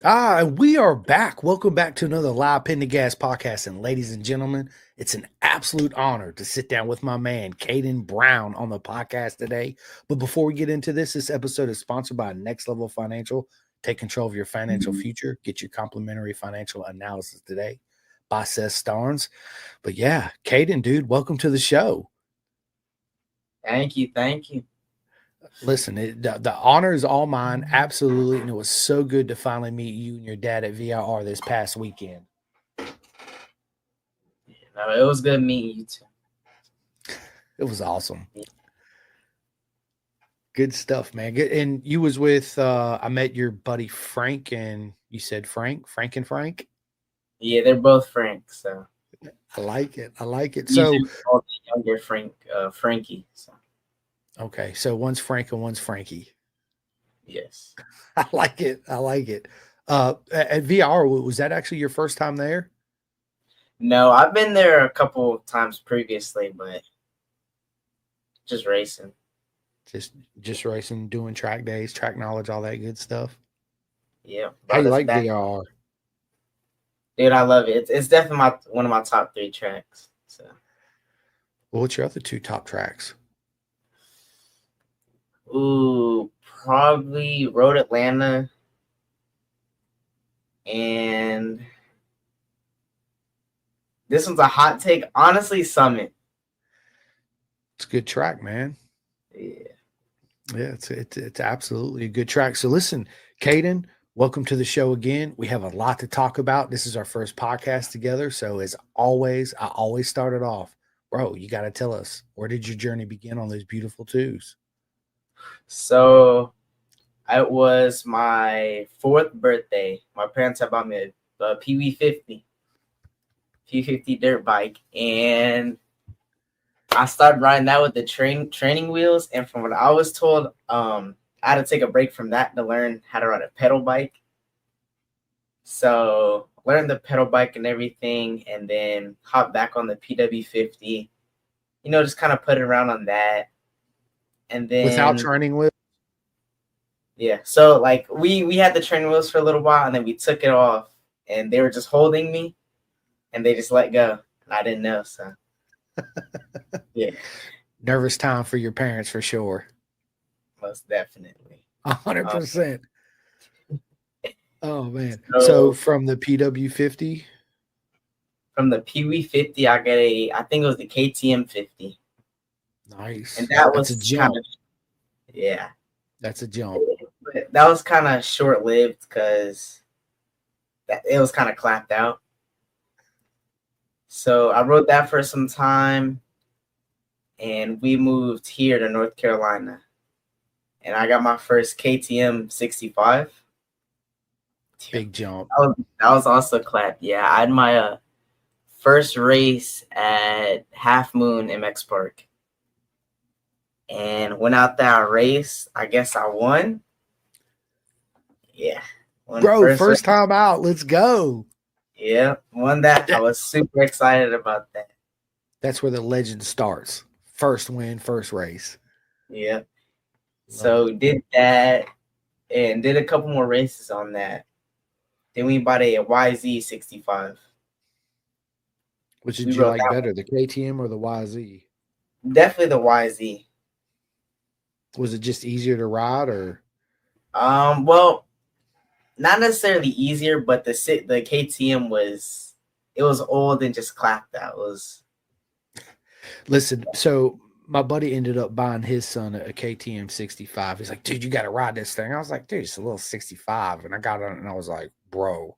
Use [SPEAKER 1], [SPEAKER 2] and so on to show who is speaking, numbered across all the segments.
[SPEAKER 1] We are back. Welcome back to another live Pin to Gas podcast. And ladies and gentlemen, it's an absolute honor to sit down with my man, Khayden Brown, on the podcast today. But before we get into this episode is sponsored by Next Level Financial. Take control of your financial future. Get your complimentary financial analysis today by Seth Starnes. But yeah, Khayden, dude, welcome to the show.
[SPEAKER 2] Thank you.
[SPEAKER 1] Listen, the honor is all mine, absolutely, and it was so good to finally meet you and your dad at VIR this past weekend.
[SPEAKER 2] No, it was good meeting you too.
[SPEAKER 1] It was awesome. Good stuff, man. Good. And you was with I met your buddy Frank, and you said Frank and Frank.
[SPEAKER 2] Yeah, they're both Frank, so
[SPEAKER 1] I like it.
[SPEAKER 2] so the younger Frankie. So
[SPEAKER 1] okay, so one's Frank and one's Frankie.
[SPEAKER 2] yes,
[SPEAKER 1] I like it. At VR, was that actually your first time there?
[SPEAKER 2] no, I've been there a couple times previously, but just racing.
[SPEAKER 1] Just racing, doing track days, track knowledge, all that good stuff.
[SPEAKER 2] Yeah.
[SPEAKER 1] How you like VR?
[SPEAKER 2] Dude, I love it. It's definitely one of my top 3 tracks. So
[SPEAKER 1] Well, what's your other 2 top tracks?
[SPEAKER 2] Ooh, probably Road Atlanta and this one's a hot take. Honestly, Summit.
[SPEAKER 1] It's a good track, man.
[SPEAKER 2] Yeah.
[SPEAKER 1] Yeah, it's absolutely a good track. So listen, Khayden, welcome to the show again. We have a lot to talk about. This is our first podcast together. So as always, I always start it off. Bro, you got to tell us, where did your journey begin on those beautiful 2s?
[SPEAKER 2] So it was my 4th birthday. My parents had bought me a P50 dirt bike, and I started riding that with the training wheels. And from what I was told, I had to take a break from that to learn how to ride a pedal bike. So learned the pedal bike and everything, and then hopped back on the PW50. Just kind of put it around on that. And then
[SPEAKER 1] without training wheels?
[SPEAKER 2] Yeah. So like we had the training wheels for a little while, and then we took it off, and they were just holding me, and they just let go. And I didn't know, so yeah.
[SPEAKER 1] Nervous time for your parents for sure.
[SPEAKER 2] Most definitely.
[SPEAKER 1] 100%. Oh man. So from the PW50?
[SPEAKER 2] From the PW50, I think it was the KTM 50.
[SPEAKER 1] Nice.
[SPEAKER 2] And that was
[SPEAKER 1] a jump.
[SPEAKER 2] Yeah.
[SPEAKER 1] That's a jump.
[SPEAKER 2] But that was kind of short-lived because it was kind of clapped out. So I rode that for some time, and we moved here to North Carolina. And I got my first KTM 65.
[SPEAKER 1] Big jump.
[SPEAKER 2] That was also clapped. Yeah, I had my first race at Half Moon MX Park. And went out that race. I guess I won. Yeah.
[SPEAKER 1] Bro, first time out. Let's go.
[SPEAKER 2] Yeah, won that. I was super excited about that.
[SPEAKER 1] That's where the legend starts. First win, first race.
[SPEAKER 2] Yeah. So did that and did a couple more races on that. Then we bought a YZ65.
[SPEAKER 1] Which did you like better, the KTM or the YZ?
[SPEAKER 2] Definitely the YZ.
[SPEAKER 1] Was it just easier to ride, or?
[SPEAKER 2] Well, not necessarily easier, but the KTM was old and just clapped out.
[SPEAKER 1] Listen, so my buddy ended up buying his son a KTM 65. He's like, dude, you got to ride this thing. I was like, dude, it's a little 65. And I got on it and I was like, bro,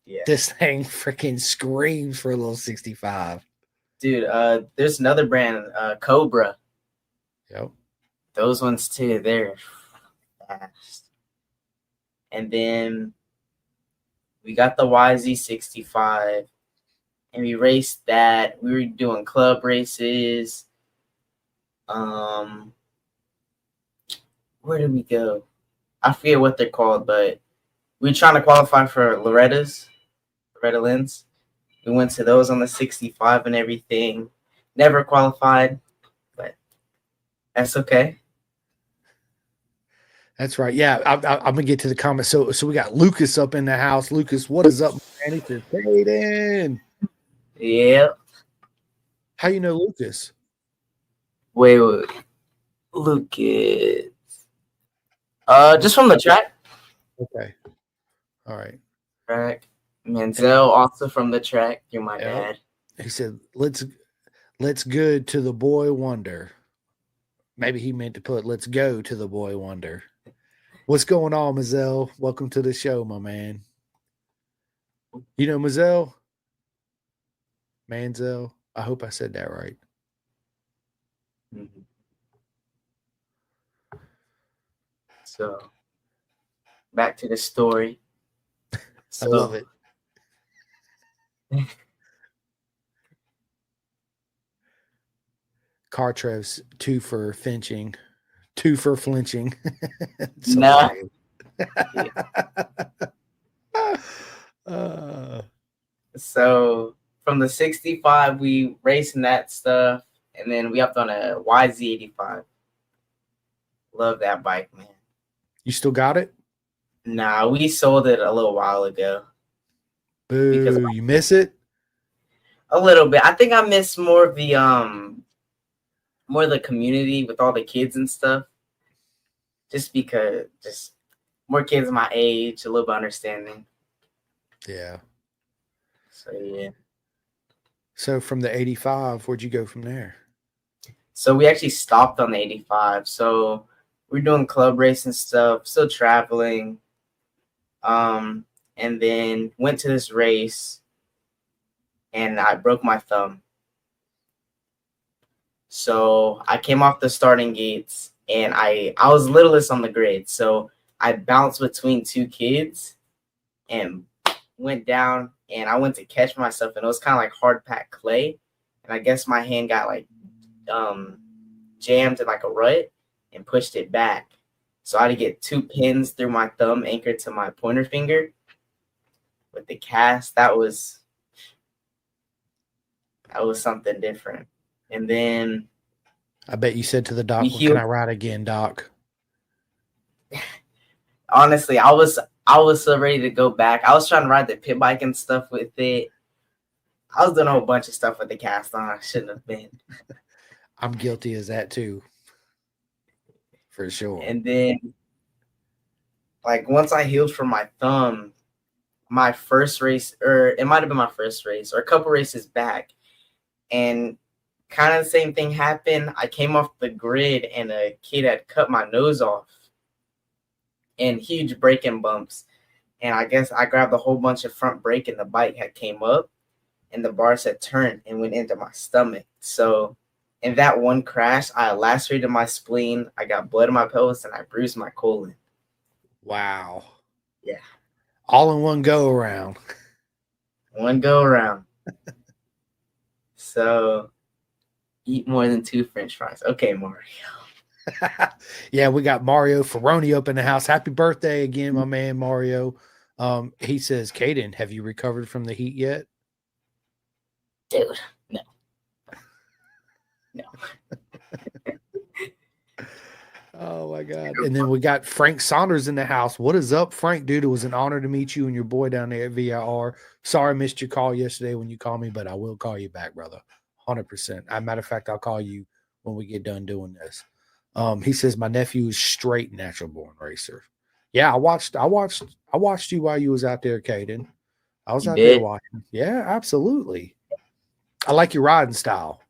[SPEAKER 1] yeah, this thing freaking screams for a little 65.
[SPEAKER 2] Dude, there's another brand, Cobra.
[SPEAKER 1] Yep.
[SPEAKER 2] Those ones too, they're fast. And then we got the YZ65 and we raced that. We were doing club races. Where did we go? I forget what they're called, but we were trying to qualify for Loretta Lynn's. We went to those on the 65 and everything. Never qualified, but that's okay.
[SPEAKER 1] That's right. Yeah, I'm gonna get to the comments. So we got Lucas up in the house. Lucas, what is up, man? He says, Hayden.
[SPEAKER 2] Yeah.
[SPEAKER 1] How you know Lucas?
[SPEAKER 2] Wait. Lucas. Just from the track.
[SPEAKER 1] Okay. All right.
[SPEAKER 2] Track. Manziel also from the track. You're my
[SPEAKER 1] Yep.
[SPEAKER 2] dad.
[SPEAKER 1] He said, let's good to the boy wonder. Maybe he meant to put let's go to the boy wonder. What's going on, Mazel? Welcome to the show, my man. You know Mazel? Manzel. I hope I said that right.
[SPEAKER 2] Mm-hmm. So back to the story.
[SPEAKER 1] I love it. Cartrev's 2 for finching, 2 for flinching.
[SPEAKER 2] No. So from the 65, we racing that stuff, and then we hopped on a YZ85. Love that bike, man.
[SPEAKER 1] You still got it?
[SPEAKER 2] Nah, we sold it a little while ago.
[SPEAKER 1] Boo, because you miss it?
[SPEAKER 2] A little bit. I think I miss more of the community with all the kids and stuff. Just because just more kids my age, a little bit understanding.
[SPEAKER 1] Yeah.
[SPEAKER 2] So yeah.
[SPEAKER 1] So from the 85, where'd you go from there?
[SPEAKER 2] So we actually stopped on the 85. So we're doing club racing stuff, still traveling. And then went to this race and I broke my thumb. So I came off the starting gates and I was littlest on the grid. So I bounced between 2 kids and went down, and I went to catch myself, and it was kind of like hard packed clay. And I guess my hand got like jammed in like a rut and pushed it back. So I had to get 2 pins through my thumb anchored to my pointer finger with the cast. That was something different. And then
[SPEAKER 1] I bet you said to the doc, well, can I ride again, doc?
[SPEAKER 2] Honestly, I was so ready to go back. I was trying to ride the pit bike and stuff with it. I was doing a whole bunch of stuff with the cast on. I shouldn't have been.
[SPEAKER 1] I'm guilty as that too. For sure.
[SPEAKER 2] And then, like, once I healed from my thumb, my first race, or it might have been my first race, or a couple races back, and kind of the same thing happened. I came off the grid, and a kid had cut my nose off, and huge braking bumps. And I guess I grabbed a whole bunch of front brake, and the bike had came up, and the bars had turned and went into my stomach. So in that one crash, I lacerated my spleen, I got blood in my pelvis, and I bruised my colon.
[SPEAKER 1] Wow.
[SPEAKER 2] Yeah.
[SPEAKER 1] All in one go around.
[SPEAKER 2] One go around. So eat more than 2 French fries. Okay, Mario.
[SPEAKER 1] Yeah, we got Mario Ferroni up in the house. Happy birthday again, my man Mario. He says, Khayden, have you recovered from the heat yet?
[SPEAKER 2] Dude, no. No.
[SPEAKER 1] Oh my God. And then we got Frank Saunders in the house. What is up, Frank? Dude, it was an honor to meet you and your boy down there at VIR. Sorry I missed your call yesterday when you called me, but I will call you back, brother. 100%. As a matter of fact, I'll call you when we get done doing this. He says my nephew is straight natural born racer. Yeah, I watched you while you was out there, Khayden. I was out there watching. Yeah, absolutely. I like your riding style.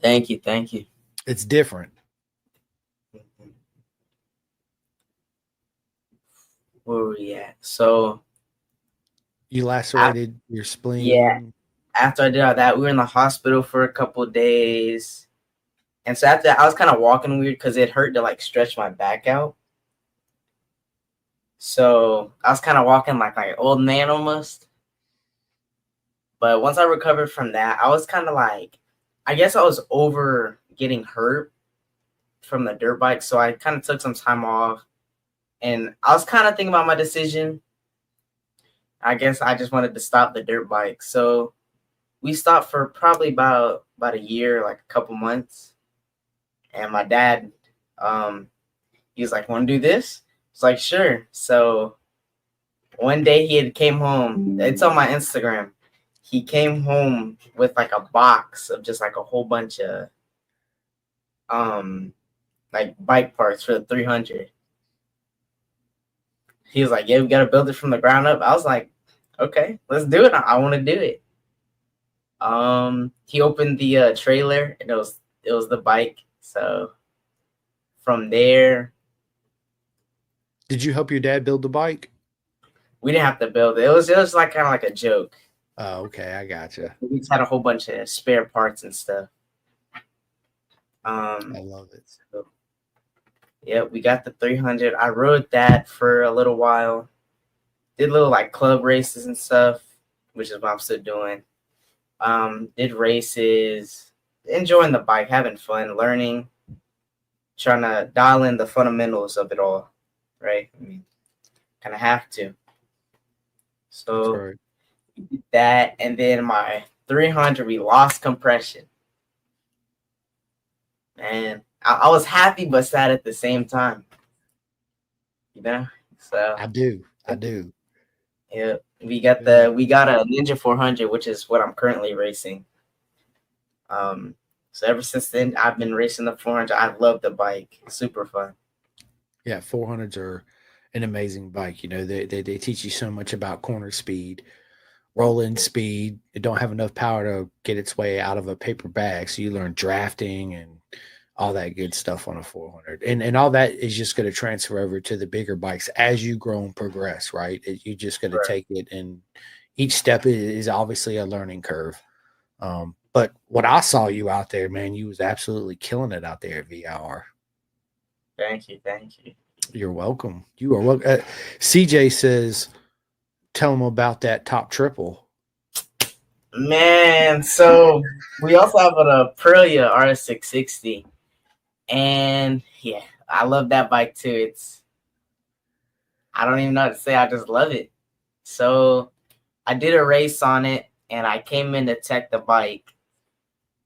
[SPEAKER 2] Thank you.
[SPEAKER 1] It's different.
[SPEAKER 2] Where were we at? So
[SPEAKER 1] you lacerated your spleen.
[SPEAKER 2] Yeah. After I did all that, we were in the hospital for a couple of days. And so after that, I was kind of walking weird because it hurt to like stretch my back out. So I was kind of walking like an old man almost. But once I recovered from that, I was kind of like, I guess I was over getting hurt from the dirt bike. So I kind of took some time off. And I was kind of thinking about my decision. I guess I just wanted to stop the dirt bike. So we stopped for probably about a year, like a couple months. And my dad, he He was like, "Want to do this?" It's like, "Sure." So one day he had came home. It's on my Instagram. He came home with like a box of just like a whole bunch of like bike parts for the 300. He was like, "Yeah, we got to build it from the ground up." I was like, "Okay, let's do it. I want to do it." He opened the trailer, and it was the bike. So from there,
[SPEAKER 1] Did you help your dad build the bike?
[SPEAKER 2] we didn't have to build it. It was just like kind of like a joke.
[SPEAKER 1] Oh, okay, I gotcha.
[SPEAKER 2] We just had a whole bunch of spare parts and stuff.
[SPEAKER 1] I love it.
[SPEAKER 2] So, yeah, we got the 300. I rode that for a little while. Did little like club races and stuff, which is what I'm still doing. Did races, enjoying the bike, having fun, learning, trying to dial in the fundamentals of it all, right? I mean, kind of have to. So
[SPEAKER 1] Right.
[SPEAKER 2] that, and then my 300, we lost compression. Man, I was happy but sad at the same time. You know, so
[SPEAKER 1] I do.
[SPEAKER 2] yeah, we got a Ninja 400, which is what I'm currently racing. So ever since then, I've been racing the 400. I love the bike; super fun.
[SPEAKER 1] Yeah, 400s are an amazing bike. You know, they teach you so much about corner speed, roll-in speed. It don't have enough power to get its way out of a paper bag, so you learn drafting and all that good stuff on a 400. And all that is just going to transfer over to the bigger bikes as you grow and progress, right? You just got to take it, and each step is obviously a learning curve. But what I saw you out there, man, you was absolutely killing it out there at VIR.
[SPEAKER 2] Thank you.
[SPEAKER 1] You're welcome. You are welcome. CJ says, tell them about that top triple.
[SPEAKER 2] Man, so we also have an Aprilia RS660, and yeah, I love that bike too. I don't even know what to say. I just love it. So I did a race on it, and I came in to check the bike,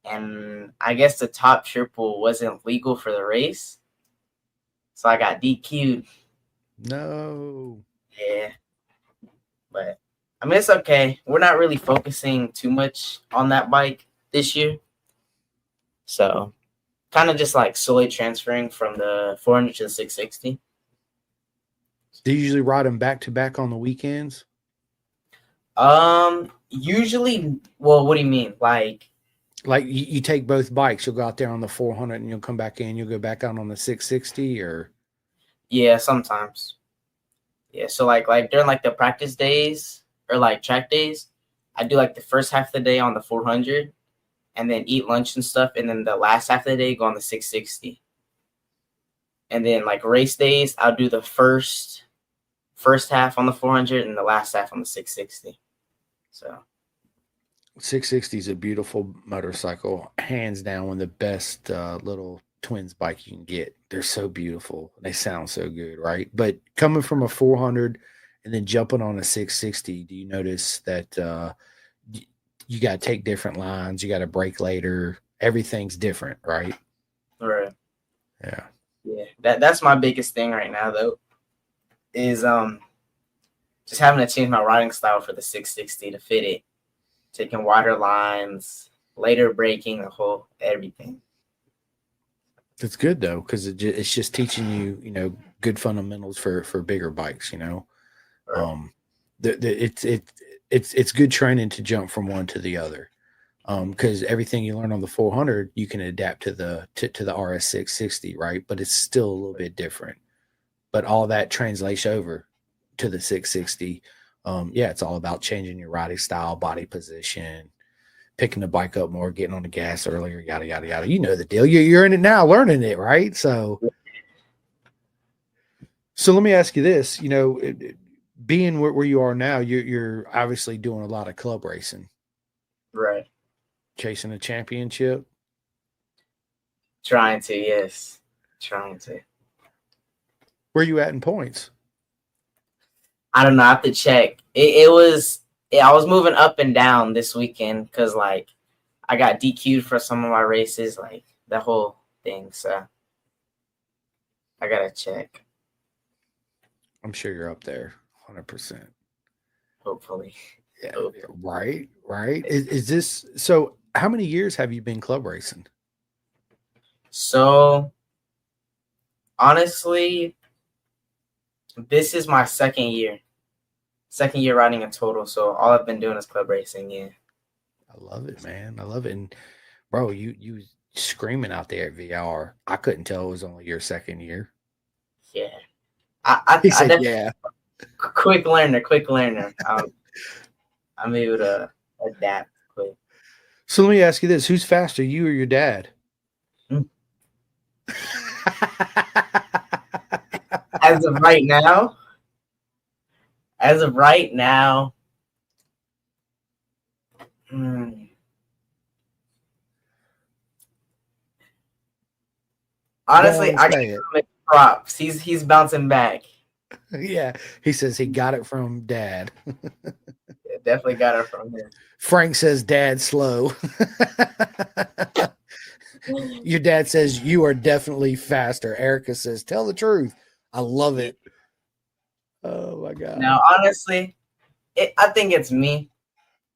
[SPEAKER 2] and I guess the top triple wasn't legal for the race, so I got DQ'd.
[SPEAKER 1] No.
[SPEAKER 2] Yeah, but I mean, it's okay. We're not really focusing too much on that bike this year, so kind of just like slowly transferring from the 400 to the 660.
[SPEAKER 1] Do you usually ride them back to back on the weekends?
[SPEAKER 2] Usually, well, what do you mean? Like
[SPEAKER 1] you take both bikes, you'll go out there on the 400 and you'll come back in, you'll go back out on the 660, or?
[SPEAKER 2] yeah, sometimes. Yeah, so like during like the practice days or like track days, I do like the first half of the day on the 400 and then eat lunch and stuff, and then the last half of the day go on the 660. And then like race days, I'll do the first half on the 400 and the last half on the 660. So
[SPEAKER 1] 660 is a beautiful motorcycle, hands down one of the best little twins bike you can get. They're so beautiful. They sound so good, right? But coming from a 400 and then jumping on a 660, do you notice that you got to take different lines? You got to brake later. Everything's different, right?
[SPEAKER 2] right.
[SPEAKER 1] Yeah.
[SPEAKER 2] Yeah. That's my biggest thing right now though, is just having to change my riding style for the 660 to fit it. Taking wider lines, later braking, the whole everything.
[SPEAKER 1] That's good though, because it's just teaching you, good fundamentals for bigger bikes.
[SPEAKER 2] Right.
[SPEAKER 1] It's good training to jump from one to the other, because everything you learn on the 400 you can adapt to the RS 660, right? But it's still a little bit different. But all that translates over to the 660. Yeah, it's all about changing your riding style, body position, picking the bike up more, getting on the gas earlier, yada yada yada. You know the deal. You're in it now, learning it, right? So let me ask you this: being where you are now, you're obviously doing a lot of club racing,
[SPEAKER 2] Right.
[SPEAKER 1] chasing a championship.
[SPEAKER 2] Trying to, yes. Trying to.
[SPEAKER 1] Where you at in points?
[SPEAKER 2] I don't know. I have to check. I was moving up and down this weekend because like I got DQ'd for some of my races, like the whole thing. So I gotta check.
[SPEAKER 1] I'm sure you're up there, 100%.
[SPEAKER 2] Hopefully.
[SPEAKER 1] Yeah,
[SPEAKER 2] Hopefully.
[SPEAKER 1] right, right. Is this so? How many years have you been club racing?
[SPEAKER 2] So honestly, this is my second year. Second year riding in total. So all I've been doing is club racing. Yeah.
[SPEAKER 1] I love it, man. I love it. And bro, you screaming out there at VR. I couldn't tell it was only your second year.
[SPEAKER 2] Yeah. I
[SPEAKER 1] He
[SPEAKER 2] I
[SPEAKER 1] said,
[SPEAKER 2] definitely
[SPEAKER 1] "Yeah."
[SPEAKER 2] quick learner, quick learner. I'm able to adapt quick.
[SPEAKER 1] So let me ask you this: who's faster, you or your dad?
[SPEAKER 2] Mm. As of right now, as of right now, hmm,
[SPEAKER 1] Go
[SPEAKER 2] honestly,
[SPEAKER 1] on,
[SPEAKER 2] I
[SPEAKER 1] say
[SPEAKER 2] gotta
[SPEAKER 1] it.
[SPEAKER 2] give him props. He's bouncing back.
[SPEAKER 1] Yeah, he says he got it from dad.
[SPEAKER 2] Yeah, definitely got it from him.
[SPEAKER 1] Frank says dad's slow. Your dad says you are definitely faster. Erica says, tell the truth. I love
[SPEAKER 2] Yeah.
[SPEAKER 1] it. Oh my God.
[SPEAKER 2] Now, honestly, I think it's me,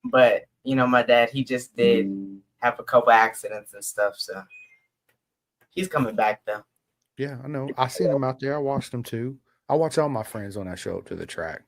[SPEAKER 2] but my dad, he just did have a couple accidents and stuff, so he's coming back though.
[SPEAKER 1] Yeah, I know. I seen him out there. I watched him too. I watch all my friends when I show up to the track.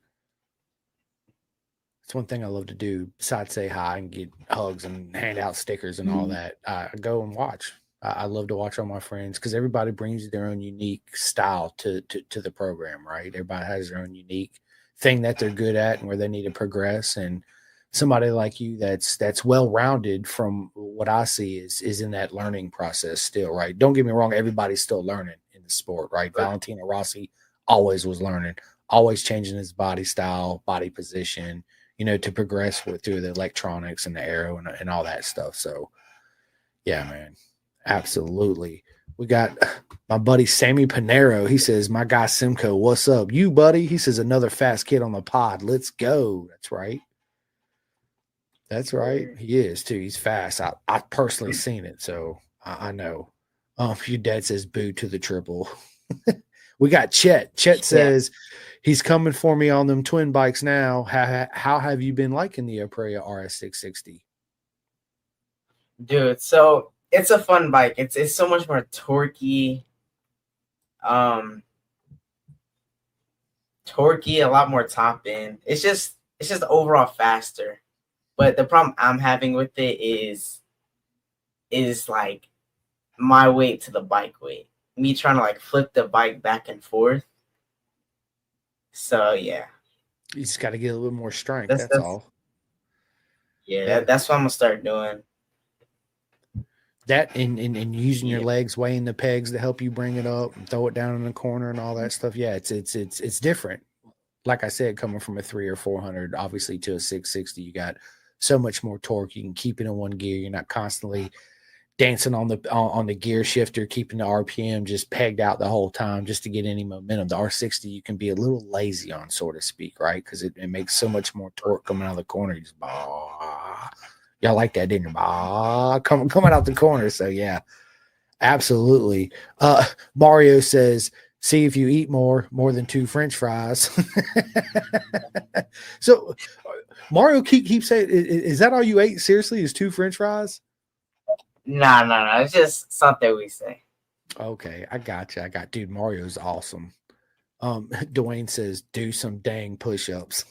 [SPEAKER 1] It's one thing I love to do besides say hi and get hugs and hand out stickers and all that. I go and watch. I love to watch all my friends because everybody brings their own unique style to the program, right? Everybody has their own unique thing that they're good at and where they need to progress. And somebody like you that's well rounded from what I see is in that learning process still, right? Don't get me wrong, everybody's still learning in the sport, right? Valentino Rossi always was learning, always changing his body style, body position, to progress with through the electronics and the aero and all that stuff. So, yeah, man, absolutely. We got my buddy Sammy Panero. He says, "My guy Simcoe, what's up, you buddy?" He says, "Another fast kid on the pod. Let's go." That's right. That's right. He is too. He's fast. I personally seen it, so I know. Your dad says, "Boo to the triple." We got Chet. Chet
[SPEAKER 2] Yeah,
[SPEAKER 1] says he's coming for me on them twin bikes now. How have you been liking the Aprilia RS660?
[SPEAKER 2] dude. So it's a fun bike. It's so much more torquey. Um, Torquey, a lot more top end. It's just overall faster. But the problem I'm having with it is like my weight to the bike weight. Me trying to like flip the bike back and forth. So yeah,
[SPEAKER 1] You just got to get a little more strength.
[SPEAKER 2] that's
[SPEAKER 1] That's
[SPEAKER 2] that's
[SPEAKER 1] all.
[SPEAKER 2] yeah,
[SPEAKER 1] Yeah.
[SPEAKER 2] that's what I'm gonna start doing.
[SPEAKER 1] That and using your
[SPEAKER 2] Yeah,
[SPEAKER 1] legs, weighing the pegs to help you bring it up and throw it down in the corner and all that stuff. Yeah, it's different. Like I said, coming from a 3 or 400, obviously to a 660, you got so much more torque. You can keep it in one gear. You're not constantly dancing on the gear shifter, keeping the RPM just pegged out the whole time just to get any momentum. The R60 you can be a little lazy on, so to speak, right? Because it makes so much more torque coming out of the corner. You just y'all like that, didn't you? Coming out the corner. So yeah, absolutely. Mario says, "See if you eat more than two French fries." So Mario keeps saying, "Is that all you ate? Seriously, is two French fries?"
[SPEAKER 2] no. It's just something we say.
[SPEAKER 1] Okay, I got you. Dude, Mario's awesome. Dwayne says, "Do some dang push-ups."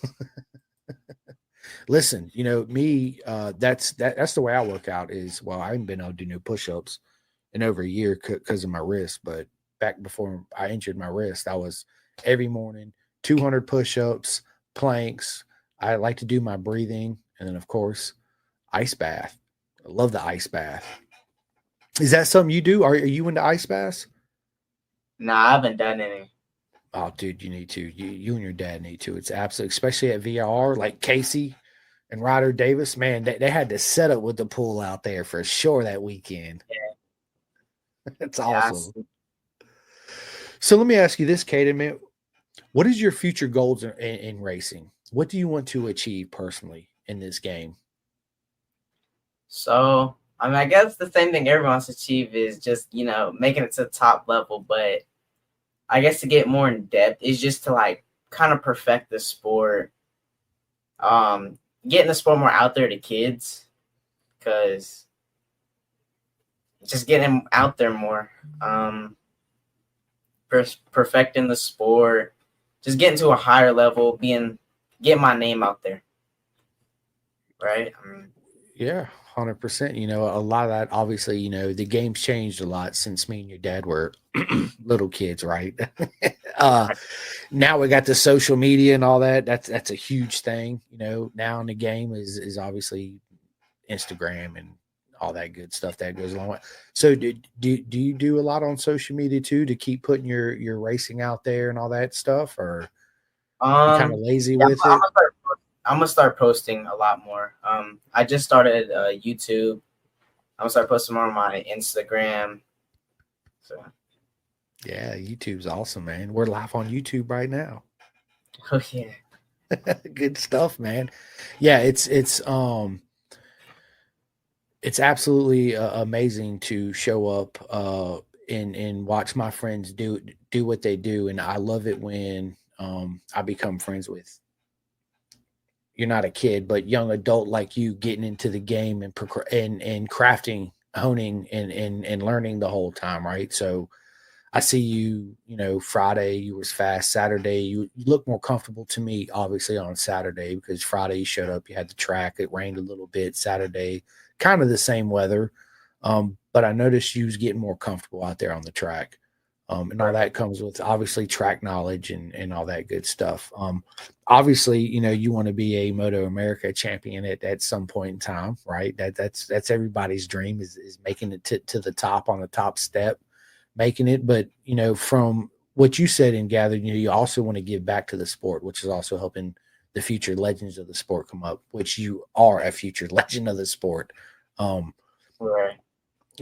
[SPEAKER 1] Listen, me. That's the way I work out. Is well, I haven't been able to do no push-ups in over a year because of my wrist. But back before I injured my wrist, I was every morning 200 push-ups, planks. I like to do my breathing, and then of course, ice bath. I love the ice bath. Is that something you do? Are you into ice baths?
[SPEAKER 2] Nah, I haven't done any.
[SPEAKER 1] Oh, dude, you need to. You and your dad need to. It's absolutely, especially at VRR, like Casey and Ryder Davis. Man, they had to set up with the pool out there for sure that weekend.
[SPEAKER 2] Yeah,
[SPEAKER 1] It's
[SPEAKER 2] yeah.
[SPEAKER 1] awesome. So let me ask you this, Kaden, man. What is your future goals in racing? What do you want to achieve personally in this game?
[SPEAKER 2] So I mean, I guess the same thing everyone wants to achieve is just making it to the top level. But I guess to get more in depth is just to like kind of perfect the sport. Getting the sport more out there to kids, because just getting them out there more. Perfecting the sport, just getting to a higher level, getting my name out there, right?
[SPEAKER 1] Yeah, 100%. You know, a lot of that, obviously, you know, the game's changed a lot since me and your dad were little kids, right? uh, now we got the social media and all that. That's a huge thing. You know, now in the game is obviously Instagram and all that good stuff that goes along with. So do you do a lot on social media too to keep putting your racing out there and all that stuff, or you kind of lazy
[SPEAKER 2] Yeah,
[SPEAKER 1] with it?
[SPEAKER 2] I'm gonna start posting a lot more. I just started YouTube. I'm gonna start posting more on my Instagram. So,
[SPEAKER 1] Yeah, YouTube's awesome, man. We're live on YouTube right now.
[SPEAKER 2] oh yeah,
[SPEAKER 1] Good stuff, man. Yeah, it's absolutely amazing to show up and watch my friends do what they do, and I love it when I become friends with, you're not a kid, but young adult like you, getting into the game and crafting, honing and learning the whole time, right? So I see you, you know, Friday you was fast. Saturday you look more comfortable to me, obviously on Saturday, because Friday you showed up, you had the track, it rained a little bit. Saturday, kind of the same weather. But I noticed you was getting more comfortable out there on the track. And all
[SPEAKER 2] right.
[SPEAKER 1] that comes with obviously track knowledge and all that good stuff. Obviously, you know, you want to be a Moto America champion at some point in time, right? That's everybody's dream is making it to the top, on the top step, making it. But you know, from what you said and gathered, you know, you also want to give back to the sport, which is also helping the future legends of the sport come up, which you are a future legend of the sport. Um,
[SPEAKER 2] Right.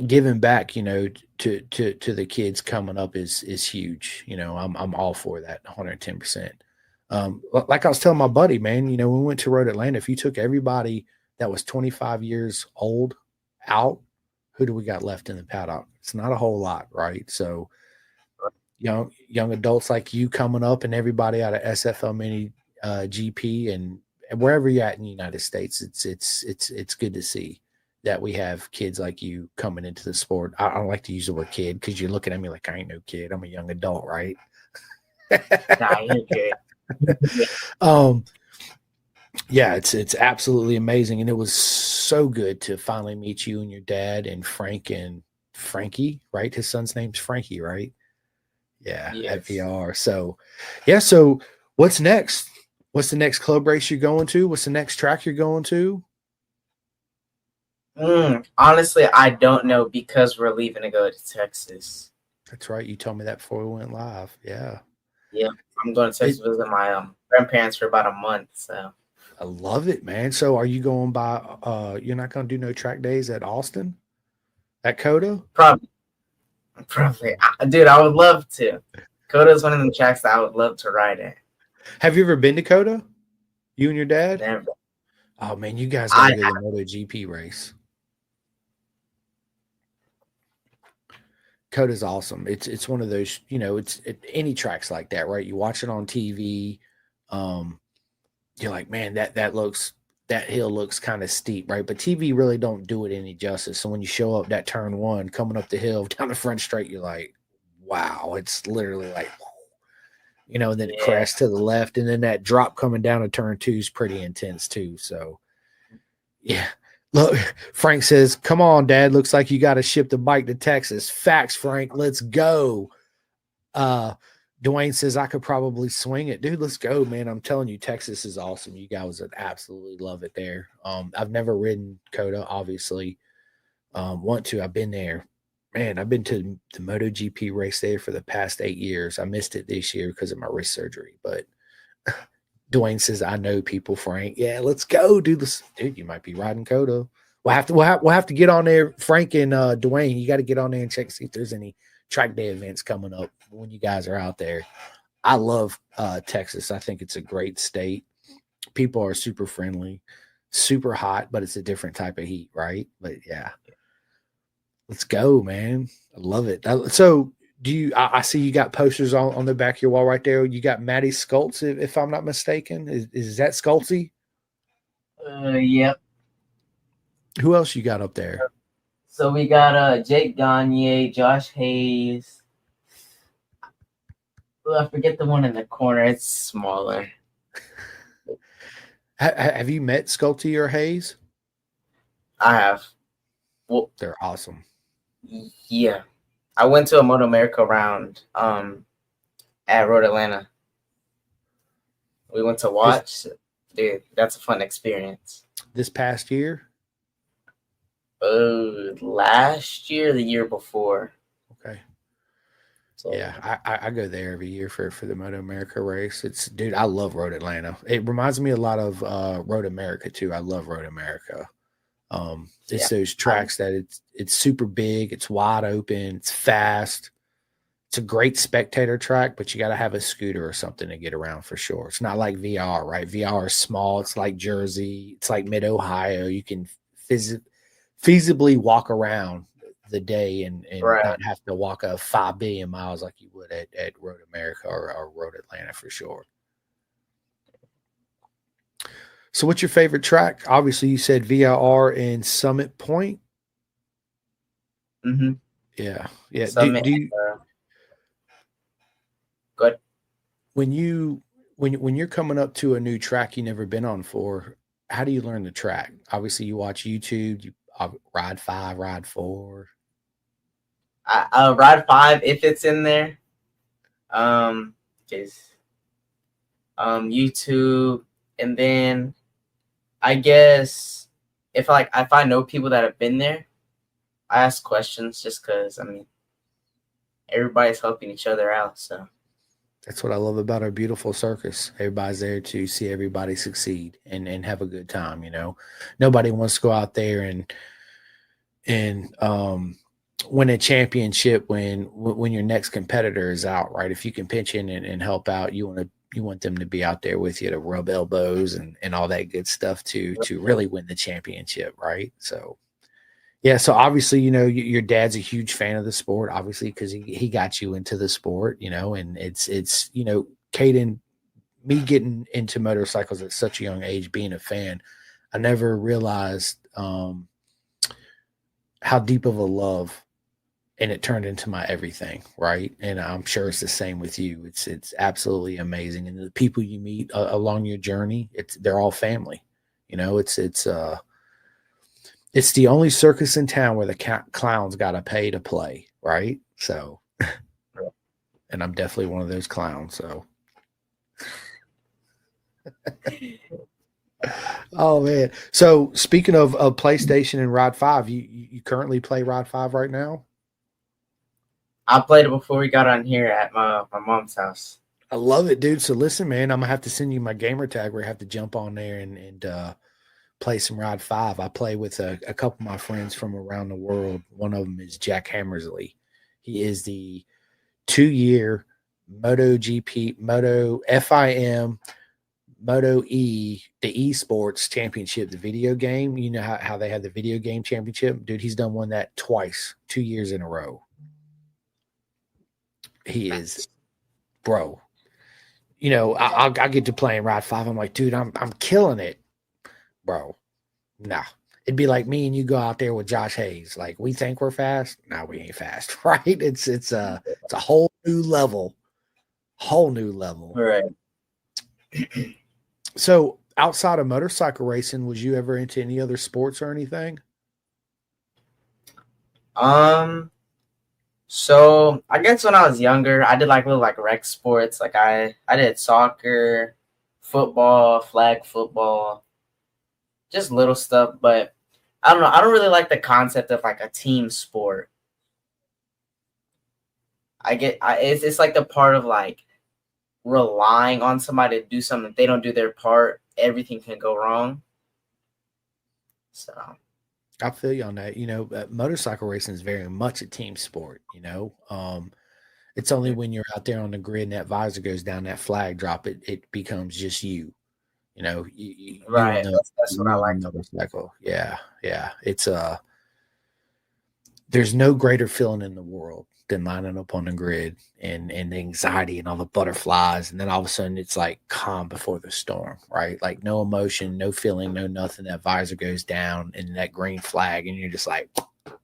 [SPEAKER 1] Giving back, you know, to the kids coming up is huge. You know, I'm all for that, 110%. Like I was telling my buddy, man, you know, when we went to Road Atlanta, if you took everybody that was 25 years old out, who do we got left in the paddock? It's not a whole lot, right? So young adults like you coming up, and everybody out of SFL Mini GP and wherever you're at in the United States, it's good to see that we have kids like you coming into the sport. I don't like to use the word kid because you're looking at me like I ain't no kid. I'm a young adult, right?
[SPEAKER 2] Nah, you're good.
[SPEAKER 1] um, yeah, it's absolutely amazing, and it was so good to finally meet you and your dad and Frank and Frankie, right? His son's name's Frankie, right? Yeah, at
[SPEAKER 2] Yes.
[SPEAKER 1] VR. So, yeah. So, what's next? What's the next club race you're going to? What's the next track you're going to?
[SPEAKER 2] Honestly, I don't know, because we're leaving to go to Texas.
[SPEAKER 1] That's right. You told me that before we went live. Yeah.
[SPEAKER 2] Yeah, I'm going to Texas
[SPEAKER 1] It,
[SPEAKER 2] to visit my grandparents for about a month. So
[SPEAKER 1] I love it, man. So, are you going by? You're not going to do no track days at Austin, at Coda?
[SPEAKER 2] probably, dude, I would love to. Coda is one of the tracks that I would love to ride at.
[SPEAKER 1] Have you ever been to Coda? You and your dad?
[SPEAKER 2] Never.
[SPEAKER 1] Oh man, you guys got to
[SPEAKER 2] I
[SPEAKER 1] go to the MotoGP race. Coda's awesome. It's one of those, you know, any tracks like that, right? You watch it on TV. Um, you're like, man, that hill looks kind of steep, right? But TV really don't do it any justice. So when you show up that turn one, coming up the hill down the front straight, you're like, wow, it's literally like, you know, and then it
[SPEAKER 2] yeah.
[SPEAKER 1] crashed to the left, and then that drop coming down to turn two is pretty intense too. So yeah. Look, Frank says, come on, Dad. Looks like you got to ship the bike to Texas. Facts, Frank. Let's go. Uh, Dwayne says, I could probably swing it. Dude, let's go, man. I'm telling you, Texas is awesome. You guys would absolutely love it there. I've never ridden Coda, obviously. Want to. I've been there. Man, I've been to the MotoGP race there for the past 8 years. I missed it this year because of my wrist surgery, but Dwayne says, I know people, Frank. Yeah, let's go, do this. Dude, you might be riding Coda. We'll have to get on there, Frank and Dwayne. You got to get on there and check, see if there's any track day events coming up when you guys are out there. I love Texas. I think it's a great state. People are super friendly, super hot, but it's a different type of heat, right? But yeah, let's go, man. I love it. So Do you? I see you got posters on the back of your wall right there. You got Matty Scults, if I'm not mistaken. Is that Scultsy?
[SPEAKER 2] Yep.
[SPEAKER 1] Who else you got up there?
[SPEAKER 2] So we got Jake Gagne, Josh Hayes. Oh, I forget the one in the corner. It's smaller.
[SPEAKER 1] Have you met Sculty or Hayes?
[SPEAKER 2] I have. Well,
[SPEAKER 1] They're awesome.
[SPEAKER 2] yeah. I went to a Moto America round at Road Atlanta. We went to watch. Dude, that's a fun experience.
[SPEAKER 1] This past year?
[SPEAKER 2] Last year, the year before.
[SPEAKER 1] Okay.
[SPEAKER 2] So,
[SPEAKER 1] yeah, I go there every year for the Moto America race. Dude, I love Road Atlanta. It reminds me a lot of Road America too. I love Road America. It's those tracks that it's super big, it's wide open, it's fast. It's a great spectator track, but you got to have a scooter or something to get around for sure. It's not like VR, right? VR is small. It's like Jersey. It's like mid Ohio. You can feasibly walk around the day and not have to walk 5 billion miles like you would at Road America or Road Atlanta for sure. So what's your favorite track? Obviously, you said VIR and Summit Point.
[SPEAKER 2] Mm-hmm.
[SPEAKER 1] Yeah.
[SPEAKER 2] Summit, good.
[SPEAKER 1] When you're coming up to a new track you never been on for, how do you learn the track? Obviously, you watch YouTube. You Ride 5, Ride 4.
[SPEAKER 2] Ride 5 if it's in there. YouTube, and then I guess if I know people that have been there, I ask questions just because everybody's helping each other out. So
[SPEAKER 1] that's what I love about our beautiful circus. Everybody's there to see everybody succeed and have a good time. You know, nobody wants to go out there and win a championship when your next competitor is out, right? If you can pitch in and help out, you want them to be out there with you to rub elbows and all that good stuff to really win the championship, right? So yeah, so obviously, you know, your dad's a huge fan of the sport, obviously, because he got you into the sport, you know, and it's you know, Khayden, me getting into motorcycles at such a young age, being a fan, I never realized how deep of a love, and it turned into my everything, right? And I'm sure it's the same with you. It's absolutely amazing, and the people you meet along your journey, they're all family. You know, it's the only circus in town where the clowns got to pay to play, right? So, and I'm definitely one of those clowns. So, oh man. So speaking of PlayStation and Ride 5, you currently play Ride 5 right now?
[SPEAKER 2] I played it before we got on here at my mom's house.
[SPEAKER 1] I love it, dude. So listen, man, I'm gonna have to send you my gamer tag where I have to jump on there and play some Ride 5. I play with a couple of my friends from around the world. One of them is Jack Hammersley. He is the 2-year Moto GP, Moto FIM, Moto E, the esports championship, the video game. You know how they have the video game championship? Dude, he's done one that twice, 2 years in a row. He is, bro. You know, I get to playing Ride 5. I'm like, dude, I'm killing it, bro. Nah. It'd be like me and you go out there with Josh Hayes. Like, we think we're fast. No, we ain't fast, right? It's a whole new level. Whole new level.
[SPEAKER 2] Right.
[SPEAKER 1] So outside of motorcycle racing, was you ever into any other sports or anything?
[SPEAKER 2] So I guess when I was younger, I did little rec sports. Like I did soccer, football, flag football, just little stuff. But I don't know. I don't really like the concept of a team sport. It's like the part of relying on somebody to do something. If they don't do their part, everything can go wrong. So
[SPEAKER 1] I feel you on that. You know, motorcycle racing is very much a team sport. You know, it's only when you're out there on the grid and that visor goes down, that flag drop, it becomes just you. You know,
[SPEAKER 2] right. That's what I like.
[SPEAKER 1] Motorcycle. Yeah. It's there's no greater feeling in the world than lining up on the grid and the anxiety and all the butterflies. And then all of a sudden it's like calm before the storm, right? Like no emotion, no feeling, no nothing. That visor goes down and that green flag, and you're just like,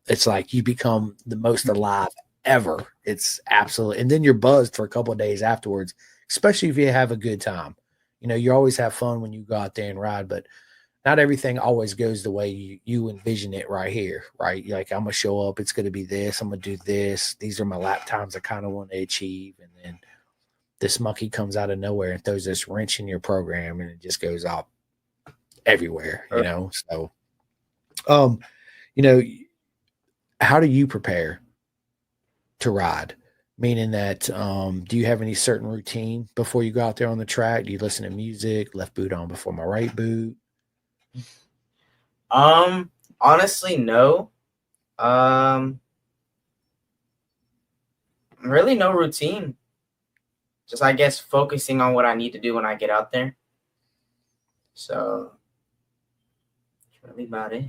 [SPEAKER 1] it's like you become the most alive ever. It's absolutely, and then you're buzzed for a couple of days afterwards, especially if you have a good time. You know, you always have fun when you go out there and ride, but not everything always goes the way you envision it right here, right? You're like, I'm gonna show up, it's gonna be this, I'm gonna do this. These are my lap times I kind of want to achieve. And then this monkey comes out of nowhere and throws this wrench in your program and it just goes off everywhere, you know. So you know, how do you prepare to ride? Meaning that do you have any certain routine before you go out there on the track? Do you listen to music, left boot on before my right boot?
[SPEAKER 2] Honestly, no. Really no routine. Just, I guess, focusing on what I need to do when I get out there. So that's really about it.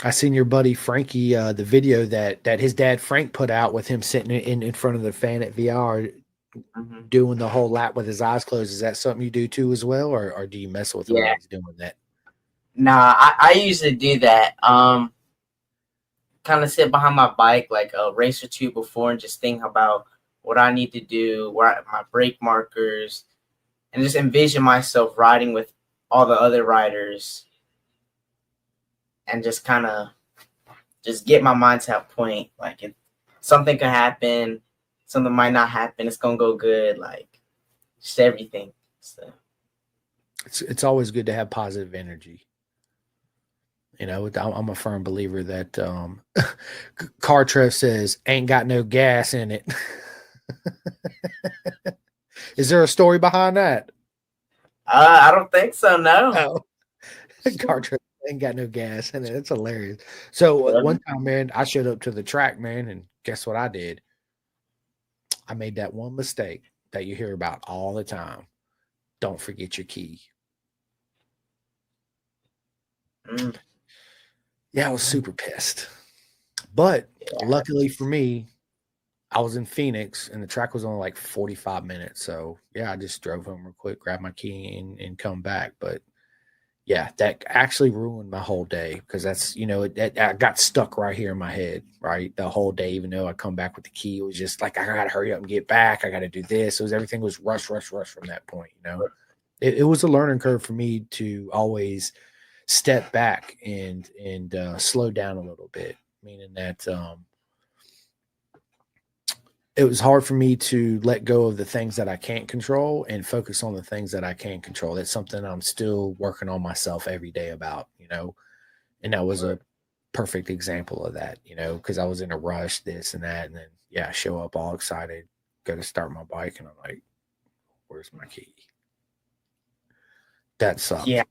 [SPEAKER 1] I seen your buddy Frankie, the video that his dad Frank put out with him sitting in front of the fan at VR, doing the whole lap with his eyes closed. Is that something you do too as well, or do you mess with him when he's doing that?
[SPEAKER 2] Nah, I usually do that. Kind of sit behind my bike like a race or two before and just think about what I need to do, where my brake markers, and just envision myself riding with all the other riders, and just kind of just get my mind to that point. Like, if something could happen, something might not happen, it's gonna go good. Like, just everything. So
[SPEAKER 1] it's always good to have positive energy. You know, I'm a firm believer that Car Trev says ain't got no gas in it. Is there a story behind that?
[SPEAKER 2] I don't think so. No.
[SPEAKER 1] Car Trev ain't got no gas in it. It's hilarious. So one time, man, I showed up to the track, man, and guess what I did? I made that one mistake that you hear about all the time. Don't forget your key. Yeah, I was super pissed. But luckily for me, I was in Phoenix and the track was only like 45 minutes. So yeah, I just drove home real quick, grabbed my key and come back. But yeah, that actually ruined my whole day because that's, you know, I got stuck right here in my head, right? The whole day, even though I come back with the key, it was just like, I got to hurry up and get back. I got to do this. Everything was rush from that point, you know. It was a learning curve for me to always step back and slow down a little bit, meaning that it was hard for me to let go of the things that I can't control and focus on the things that I can control. That's something I'm still working on myself every day about, you know, and that was a perfect example of that, you know, because I was in a rush, this and that, and then yeah, show up all excited, go to start my bike, and I'm like, where's my key? That sucked.
[SPEAKER 2] Yeah,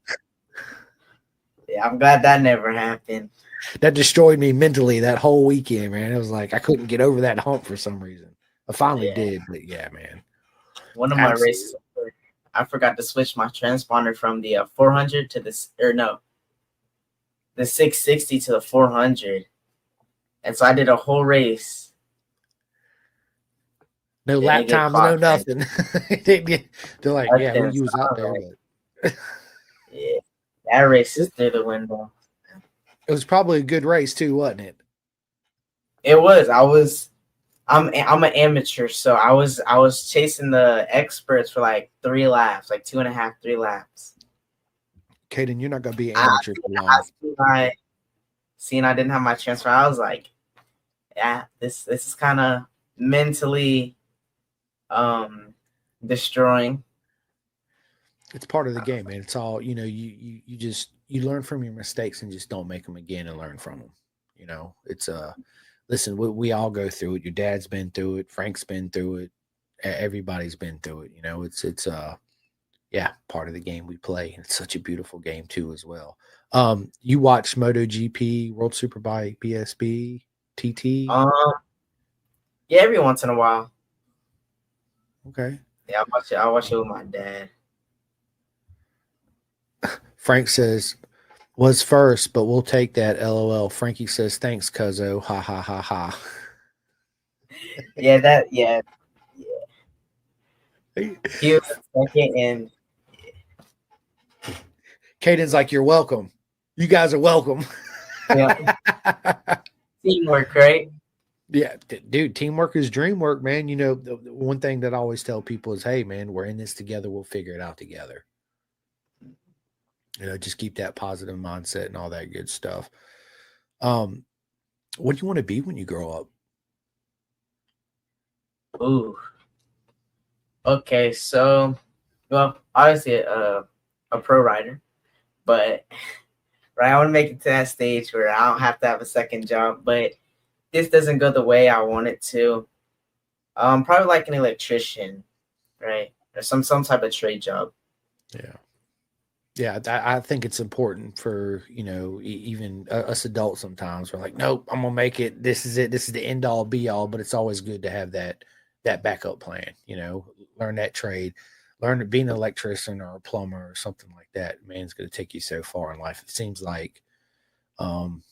[SPEAKER 2] I'm glad that never happened.
[SPEAKER 1] That destroyed me mentally that whole weekend, man. It was like I couldn't get over that hump for some reason. I finally did, but yeah, man.
[SPEAKER 2] One of my races, I forgot to switch my transponder from the 400 to the 660 to the 400, and so I did a whole race.
[SPEAKER 1] No lap times, no nothing. They're like, yeah, we was out there, but
[SPEAKER 2] yeah, that race is through the window.
[SPEAKER 1] It was probably a good race too, wasn't it?
[SPEAKER 2] It was. I'm an amateur, so I was chasing the experts for like 3 laps, like 2.5, 3 laps.
[SPEAKER 1] Khayden, you're not gonna be an amateur for long.
[SPEAKER 2] Seeing I didn't have my transfer, I was like, yeah, this is kind of mentally destroying.
[SPEAKER 1] It's part of the game, man. It's all, you know, you learn from your mistakes and just don't make them again and learn from them. You know, it's listen, we all go through it. Your dad's been through it. Frank's been through it. Everybody's been through it. You know, it's yeah, part of the game we play. It's such a beautiful game too, as well. You watch MotoGP, World Superbike, BSB, TT?
[SPEAKER 2] Yeah, every once in a while.
[SPEAKER 1] Okay.
[SPEAKER 2] Yeah, I watch it with my dad.
[SPEAKER 1] Frank says, was first, but we'll take that. LOL. Frankie says, thanks, Cuzzo. Ha ha ha ha.
[SPEAKER 2] Yeah. He was second, and
[SPEAKER 1] Caden's like, you're welcome. You guys are welcome.
[SPEAKER 2] yeah, teamwork, right?
[SPEAKER 1] Yeah, dude, teamwork is dream work, man. You know, the one thing that I always tell people is, hey, man, we're in this together. We'll figure it out together. You know, just keep that positive mindset and all that good stuff. Um, what do you want to be when you grow up?
[SPEAKER 2] Ooh. Okay, so well, obviously a pro rider, but right, I want to make it to that stage where I don't have to have a second job, but this doesn't go the way I want it to. Probably like an electrician, right, or some type of trade job.
[SPEAKER 1] Yeah. Yeah, I think it's important for, you know, even us adults sometimes we're like, nope, I'm gonna make it. This is it. This is the end all be all. But it's always good to have that backup plan. You know, learn that trade, learn to be an electrician or a plumber or something like that. Man, it's gonna take you so far in life. It seems like, um,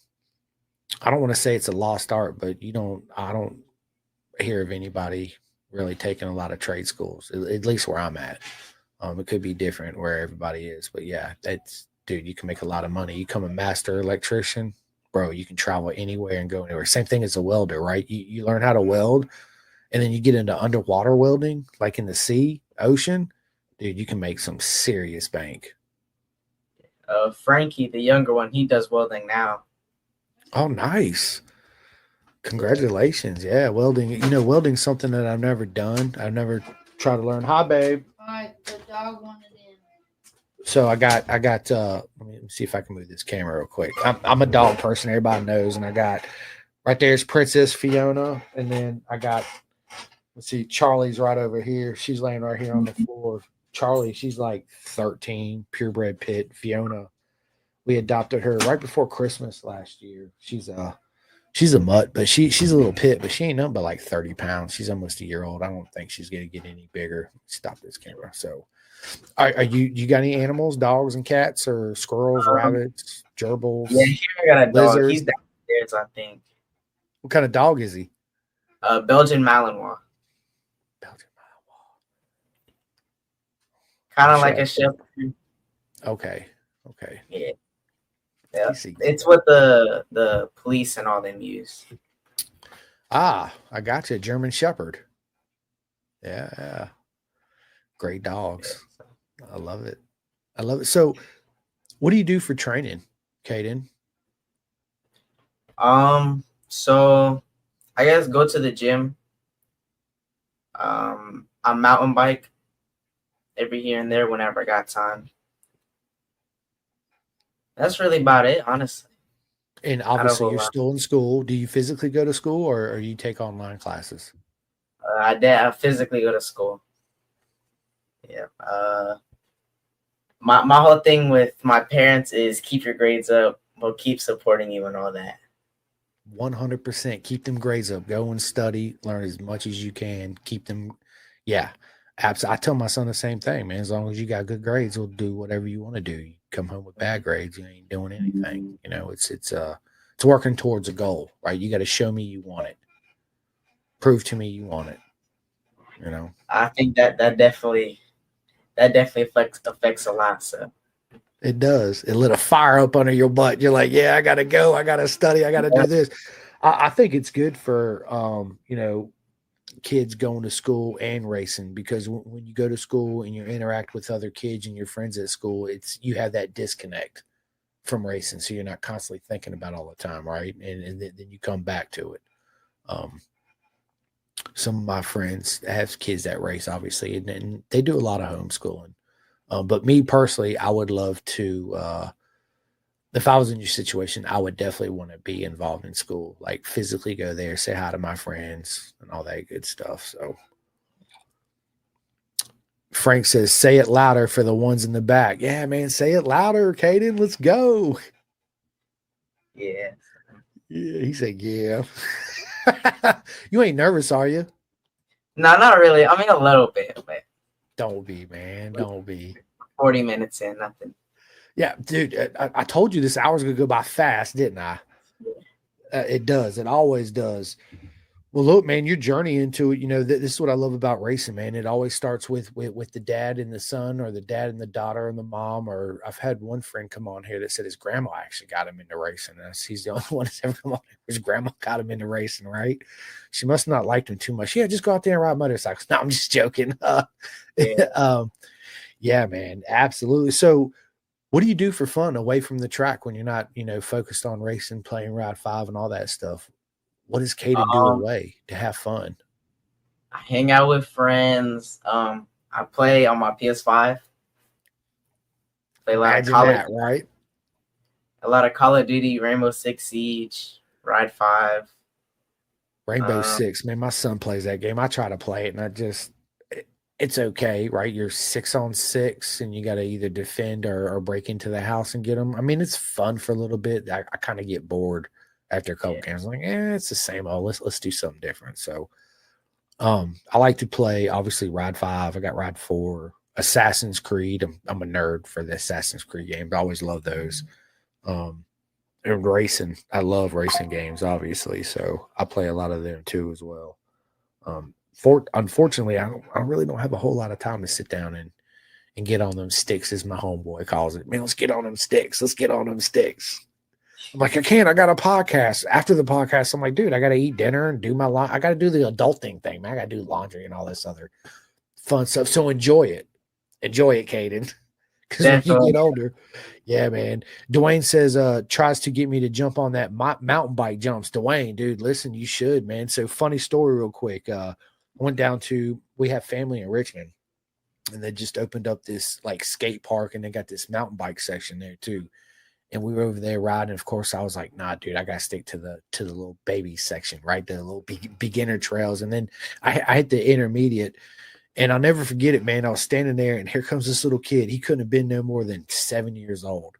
[SPEAKER 1] I don't want to say it's a lost art, but I don't hear of anybody really taking a lot of trade schools, at least where I'm at. It could be different where everybody is, but yeah, that's dude. You can make a lot of money. You become a master electrician, bro. You can travel anywhere and go anywhere. Same thing as a welder, right? You learn how to weld, and then you get into underwater welding, like in the sea, ocean. Dude, you can make some serious bank.
[SPEAKER 2] Frankie, the younger one, he does welding now.
[SPEAKER 1] Oh, nice.
[SPEAKER 2] Yeah.
[SPEAKER 1] Congratulations. Yeah, welding. You know, welding's something that I've never done. I've never tried to learn. Hi, babe.
[SPEAKER 3] Alright, the dog wanted in.
[SPEAKER 1] So I got let me see if I can move this camera real quick. I'm a dog person, everybody knows, and I got right there's Princess Fiona, and then I got let's see, Charlie's right over here. She's laying right here on the floor. Charlie, she's like 13, purebred pit. Fiona, we adopted her right before Christmas last year. She's a mutt, but she's a little pit, but she ain't nothing but like 30 pounds. She's almost a year old. I don't think she's gonna get any bigger. Stop this camera. So are you got any animals, dogs and cats, or squirrels,
[SPEAKER 2] Um,
[SPEAKER 1] rabbits,
[SPEAKER 2] yeah,
[SPEAKER 1] gerbils,
[SPEAKER 2] here I got a dog. He's
[SPEAKER 1] lizards?
[SPEAKER 2] downstairs, I think.
[SPEAKER 1] What kind of dog is he?
[SPEAKER 2] Belgian Malinois,
[SPEAKER 1] Belgian Malinois.
[SPEAKER 2] kind
[SPEAKER 1] I'm
[SPEAKER 2] of
[SPEAKER 1] sure
[SPEAKER 2] like a shepherd.
[SPEAKER 1] okay. Okay.
[SPEAKER 2] Yeah, yeah.
[SPEAKER 1] He's a-
[SPEAKER 2] It's what the police and all them use.
[SPEAKER 1] I got you. German Shepherd. Yeah, yeah. Great
[SPEAKER 2] Yeah.
[SPEAKER 1] dogs. I love it. I love it. So, what do you do for training, Caden?
[SPEAKER 2] So I guess go to the gym. I mountain bike every here and there whenever I got time. That's really about it, honestly.
[SPEAKER 1] And
[SPEAKER 2] Not a
[SPEAKER 1] obviously,
[SPEAKER 2] whole
[SPEAKER 1] you're
[SPEAKER 2] lot.
[SPEAKER 1] still in school. Do you physically go to school, or you take online classes?
[SPEAKER 2] I physically go to school. Yeah. My whole thing with my parents is keep your grades up. We'll keep supporting you and all that.
[SPEAKER 1] 100%. Keep them grades up. Go and study. Learn as much as you can. Keep them. Yeah, absolutely. I tell my son the same thing, man. As long as you got good grades, we'll do whatever you want to do. You come home with bad grades, you ain't doing anything. You know, it's working towards a goal, right? You got to show me you want it. Prove to me you want it. You know,
[SPEAKER 2] I think that definitely affects a lot. So
[SPEAKER 1] it does. It lit a fire up under your butt. You're like, yeah, I got to go. I got to study. I got to do this. I think it's good for, you know, kids going to school and racing because when you go to school and you interact with other kids and your friends at school, it's you have that disconnect from racing, so you're not constantly thinking about all the time, right? And then you come back to it. Um, some of my friends have kids that race, obviously, and they do a lot of homeschooling. But me personally, I would love to. If I was in your situation, I would definitely want to be involved in school, like physically go there, say hi to my friends, and all that good stuff. So Frank says, say it louder for the ones in the back. Yeah, man, say it louder, Caden. Let's go.
[SPEAKER 2] yeah.
[SPEAKER 1] Yeah, he said, yeah. You ain't nervous, are you?
[SPEAKER 2] No, not really. I mean a little bit, but
[SPEAKER 1] Don't be, man. Don't be.
[SPEAKER 2] 40 minutes in, nothing.
[SPEAKER 1] Yeah, dude, I told you this hour's going to go by fast, didn't I? It does. It always does. Well, look, man, your journey into it, this is what I love about racing, man. It always starts with the dad and the son, or the dad and the daughter and the mom. Or I've had one friend come on here that said his grandma actually got him into racing. And he's the only one that's ever come on here. His grandma got him into racing, right? She must not liked him too much. Yeah, just go out there and ride motorcycles. No, I'm just joking.
[SPEAKER 2] Yeah.
[SPEAKER 1] Yeah, man, absolutely. So, what do you do for fun away from the track when you're not, focused on racing, playing Ride 5 and all that stuff? What does Khayden do away to have fun?
[SPEAKER 2] I hang out with friends. I play on my PS5. Play a lot
[SPEAKER 1] Imagine
[SPEAKER 2] of
[SPEAKER 1] that, right?
[SPEAKER 2] a lot of Call of Duty, Rainbow Six Siege, Ride 5.
[SPEAKER 1] Rainbow Six, man, my son plays that game. I try to play it, and it's okay, right? You're 6-on-6, and you got to either defend or break into the house and get them. I mean, it's fun for a little bit. I kind of get bored after a couple games. I'm like, it's the same old. Let's do something different. So, I like to play, obviously, Ride 5. I got Ride 4, Assassin's Creed. I'm a nerd for the Assassin's Creed games. I always love those. And racing. I love racing games, obviously. So I play a lot of them too as well. Unfortunately, I really don't have a whole lot of time to sit down and get on them sticks, as my homeboy calls it. Man, let's get on them sticks. Let's get on them sticks. I'm like, I can't. I got a podcast. After the podcast, I'm like, dude, I got to eat dinner and do my I got to do the adulting thing, man. I got to do laundry and all this other fun stuff. So enjoy it. Enjoy it, Khayden. Because when you get older, yeah, man. Dwayne says, tries to get me to jump on that mountain bike jumps. Dwayne, dude, listen, you should, man. So funny story real quick. Went down to, we have family in Richmond, and they just opened up this like skate park, and they got this mountain bike section there too. And we were over there riding. Of course, I was like, nah, dude, I got to stick to the little baby section, right? The little beginner trails. And then I hit the intermediate. And I'll never forget it, man. I was standing there, and here comes this little kid. He couldn't have been no more than 7 years old.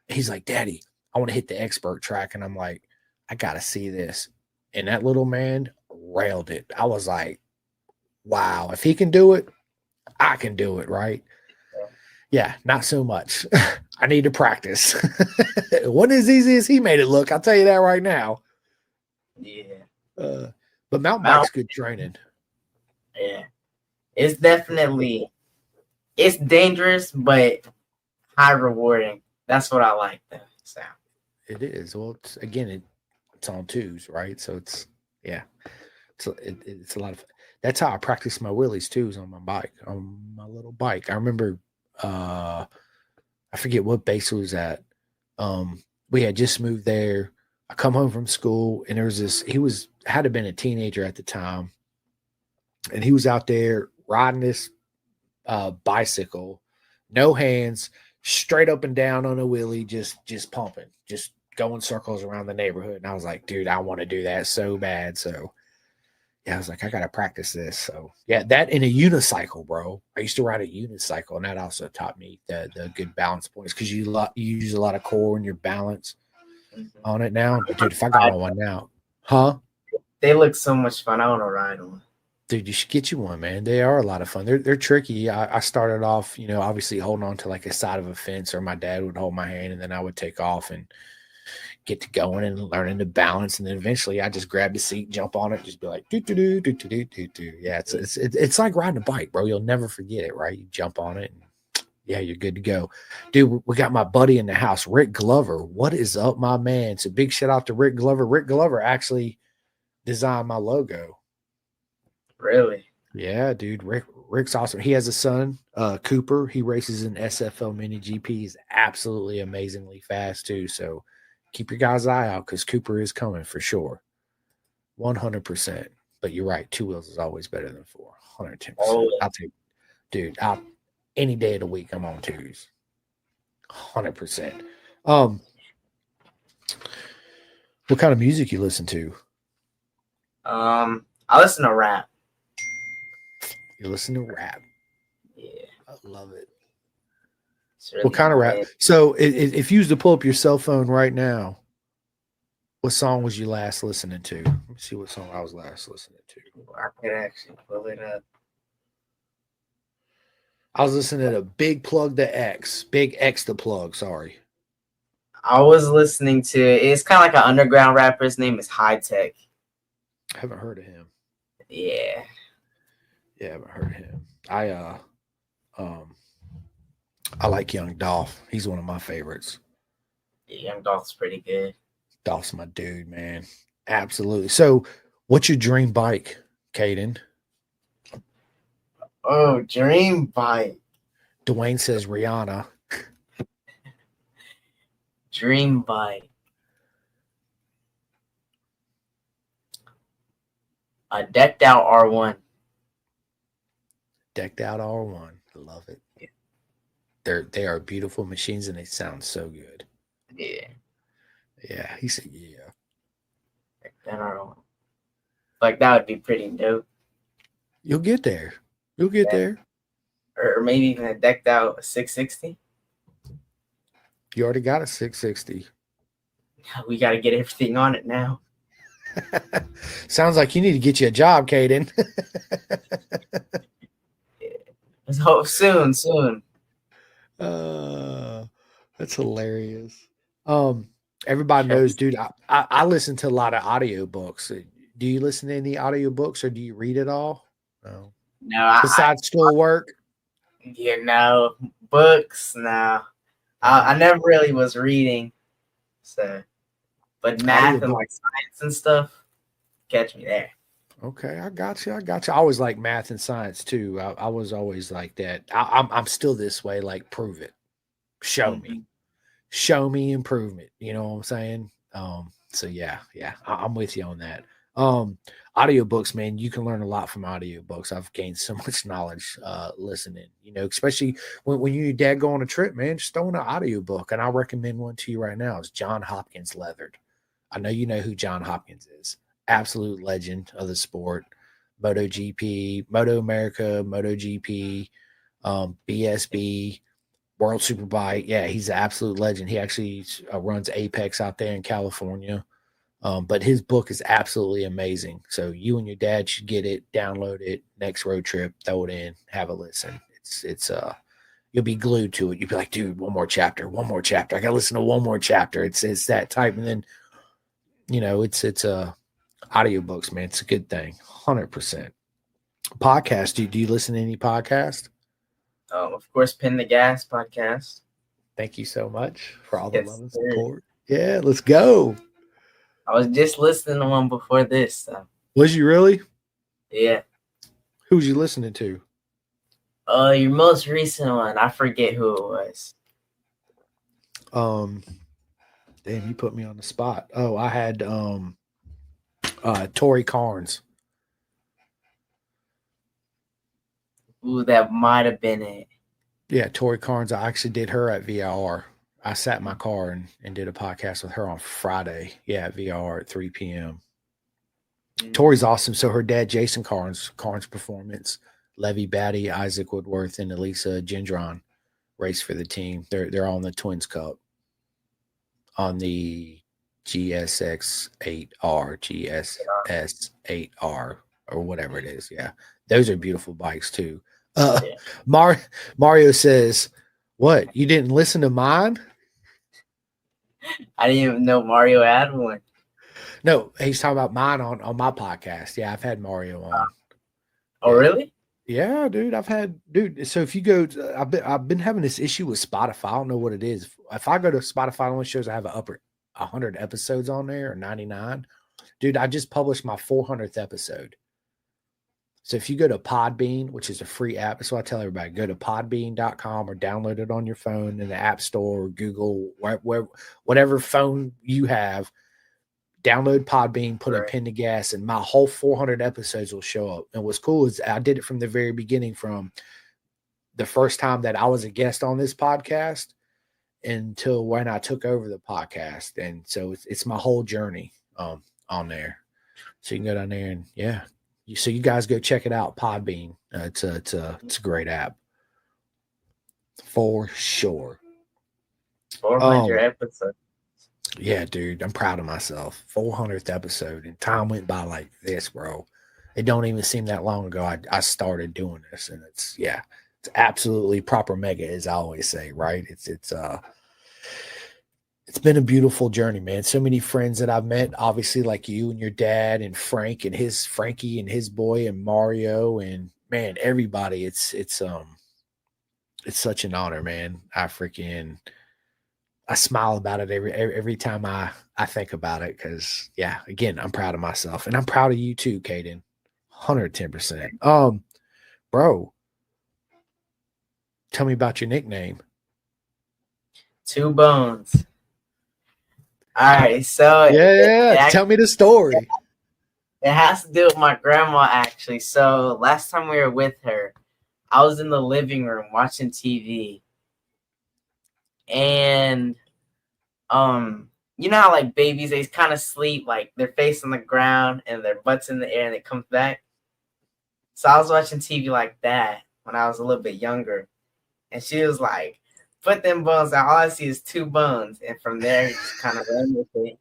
[SPEAKER 1] He's like, Daddy, I want to hit the expert track. And I'm like, I got to see this. And that little man railed it. I was like, wow, if he can do it, I can do it, right? Yeah, not so much. I need to practice. It wasn't as easy as he made it look. I'll tell you that right now.
[SPEAKER 2] Yeah.
[SPEAKER 1] But mountain bike's good training.
[SPEAKER 2] Yeah. It's dangerous, but high rewarding. That's what I like though. So
[SPEAKER 1] it is. Well, it's on twos, right? So it's a lot of. That's how I practice my wheelies too, is on my bike, on my little bike. I remember, I forget what base it was at. We had just moved there. I come home from school, and there was this. He had to have been a teenager at the time, and he was out there riding this bicycle, no hands, straight up and down on a wheelie, just pumping, just going circles around the neighborhood. And I was like, dude, I want to do that so bad. So yeah, I was like, I got to practice this. So yeah, that in a unicycle, bro. I used to ride a unicycle, and that also taught me the good balance points, because you use a lot of core in your balance on it now. Dude, if I got one now, huh?
[SPEAKER 2] They look so much fun. I want to ride one.
[SPEAKER 1] Dude, you should get you one, man. They are a lot of fun. They're tricky. I started off, obviously holding on to like a side of a fence, or my dad would hold my hand, and then I would take off and get to going and learning to balance. And then eventually I just grab the seat, jump on it, just be like, do, do, do, do, do, do, do, do. Yeah, it's like riding a bike, bro. You'll never forget it, right? You jump on it, and yeah, you're good to go. Dude, we got my buddy in the house, Rick Glover. What is up, my man? So big shout out to Rick Glover. Rick Glover actually designed my logo.
[SPEAKER 2] Really?
[SPEAKER 1] Yeah, dude. Rick's awesome. He has a son, Cooper. He races in SFL Mini GP. He's absolutely amazingly fast too. So keep your guys' eye out, because Cooper is coming for sure. 100%. But you're right. 2 wheels is always better than 4. 110%. I'll take, dude, any day of the week, I'm on 2s. 100%. What kind of music you listen to?
[SPEAKER 2] I listen to rap.
[SPEAKER 1] You listen to rap.
[SPEAKER 2] Yeah.
[SPEAKER 1] I love it.
[SPEAKER 2] Really
[SPEAKER 1] what kind of rap? So if you was to pull up your cell phone right now, what song was you last listening to? Let me see what song I was last listening to.
[SPEAKER 2] I could actually pull it up.
[SPEAKER 1] I was listening to Big X the Plug, sorry.
[SPEAKER 2] I was listening to, it's kind of like an underground rapper. His name is High Tech.
[SPEAKER 1] I haven't heard of him.
[SPEAKER 2] Yeah.
[SPEAKER 1] Yeah, I haven't heard of him. I like Young Dolph. He's one of my favorites.
[SPEAKER 2] Young Dolph's pretty good.
[SPEAKER 1] Dolph's my dude, man. Absolutely. So, what's your dream bike, Khayden?
[SPEAKER 2] Oh, dream bike.
[SPEAKER 1] Dwayne says Rihanna.
[SPEAKER 2] Dream bike. A decked out R1.
[SPEAKER 1] Decked out R1. Love it.
[SPEAKER 2] Yeah.
[SPEAKER 1] They are beautiful machines and they sound so good.
[SPEAKER 2] Yeah.
[SPEAKER 1] Yeah, he said yeah.
[SPEAKER 2] Decked out R1. Like, that would be pretty dope.
[SPEAKER 1] You'll get there. You'll get there.
[SPEAKER 2] Or maybe even a decked out 660.
[SPEAKER 1] You already got a 660.
[SPEAKER 2] We got to get everything on it now.
[SPEAKER 1] Sounds like you need to get you a job, Khayden.
[SPEAKER 2] Let's hope soon.
[SPEAKER 1] That's hilarious. Everybody knows, dude. I listen to a lot of audiobooks. Do you listen to any audiobooks or do you read it all? No.
[SPEAKER 2] No,
[SPEAKER 1] Besides schoolwork?
[SPEAKER 2] Books. No, I never really was reading. So, but math and like science and stuff, catch me there.
[SPEAKER 1] Okay, I got you. I always like math and science too. I was always like that. I'm still this way. Like, prove it, show me improvement. You know what I'm saying? So yeah, I'm with you on that. Audiobooks, man, you can learn a lot from audiobooks. I've gained so much knowledge listening. You know, especially when you and your dad go on a trip, man, just throw in an audiobook, and I recommend one to you right now. It's John Hopkins Leathered. I know you know who John Hopkins is. Absolute legend of the sport. MotoGP, Moto America, MotoGP, BSB, World Superbike. Yeah, he's an absolute legend. He actually runs Apex out there in California. But his book is absolutely amazing. So you and your dad should get it, download it, next road trip, throw it in, have a listen. It's you'll be glued to it. You'll be like, dude, one more chapter. I gotta listen to one more chapter. It's that type. And then, you know, it's audiobooks, man. It's a good thing. 100%. Podcast. Do you listen to any podcast?
[SPEAKER 2] Of course, Pin the Gas podcast.
[SPEAKER 1] Thank you so much for all the love and support. Yeah, let's go.
[SPEAKER 2] I was just listening to one before this. So.
[SPEAKER 1] Was you really?
[SPEAKER 2] Yeah.
[SPEAKER 1] Who was you listening to?
[SPEAKER 2] Your most recent one. I forget who it was.
[SPEAKER 1] Damn, you put me on the spot. Oh, I had Tori Carnes.
[SPEAKER 2] Ooh, that might have been it.
[SPEAKER 1] Yeah, Tori Carnes. I actually did her at VIR. I sat in my car and did a podcast with her on Friday. Yeah, at VIR at 3 p.m. Tori's awesome. So her dad, Jason Carnes Performance, Levy Batty, Isaac Woodworth, and Elisa Gendron race for the team. They're all in the Twins Cup on the GSX 8R, or whatever it is. Yeah, those are beautiful bikes too. Mario says, "What? You didn't listen to mine?"
[SPEAKER 2] I didn't even know Mario had one.
[SPEAKER 1] No, he's talking about mine on my podcast. Yeah, I've had Mario on.
[SPEAKER 2] Oh, really?
[SPEAKER 1] Yeah, dude. So if you go, I've been having this issue with Spotify. I don't know what it is. If I go to Spotify, it only shows I have an upper 100 episodes on there, or 99. Dude, I just published my 400th episode. So if you go to Podbean, which is a free app, that's what I tell everybody, go to podbean.com or download it on your phone in the App Store or Google, whatever phone you have, download Podbean, put a pin to gas, and my whole 400 episodes will show up. And what's cool is I did it from the very beginning, from the first time that I was a guest on this podcast until when I took over the podcast. And so it's my whole journey on there. So you can go down there and so you guys go check it out. Podbean. It's a great app for sure.
[SPEAKER 2] 400 episodes.
[SPEAKER 1] Yeah, dude, I'm proud of myself. 400th episode, and time went by like this, bro. It don't even seem that long ago I started doing this, and it's absolutely proper mega, as I always say, right? It's It's been a beautiful journey, man. So many friends that I've met, obviously, like you and your dad and Frankie and his boy and Mario and man, everybody. It's such an honor, man. I smile about it every time I think about it because yeah, again, I'm proud of myself and I'm proud of you too, Khayden. 110%. Bro, tell me about your nickname.
[SPEAKER 2] Two Bones. All right, so
[SPEAKER 1] Yeah. Tell me the story.
[SPEAKER 2] It has to do with my grandma, actually. So last time we were with her, I was in the living room watching TV, and you know how like babies they kind of sleep like their face on the ground and their butts in the air and it comes back. So I was watching TV like that when I was a little bit younger, and she was like, "Put them bones out." All I see is two bones, and from there it just kind of ran with it.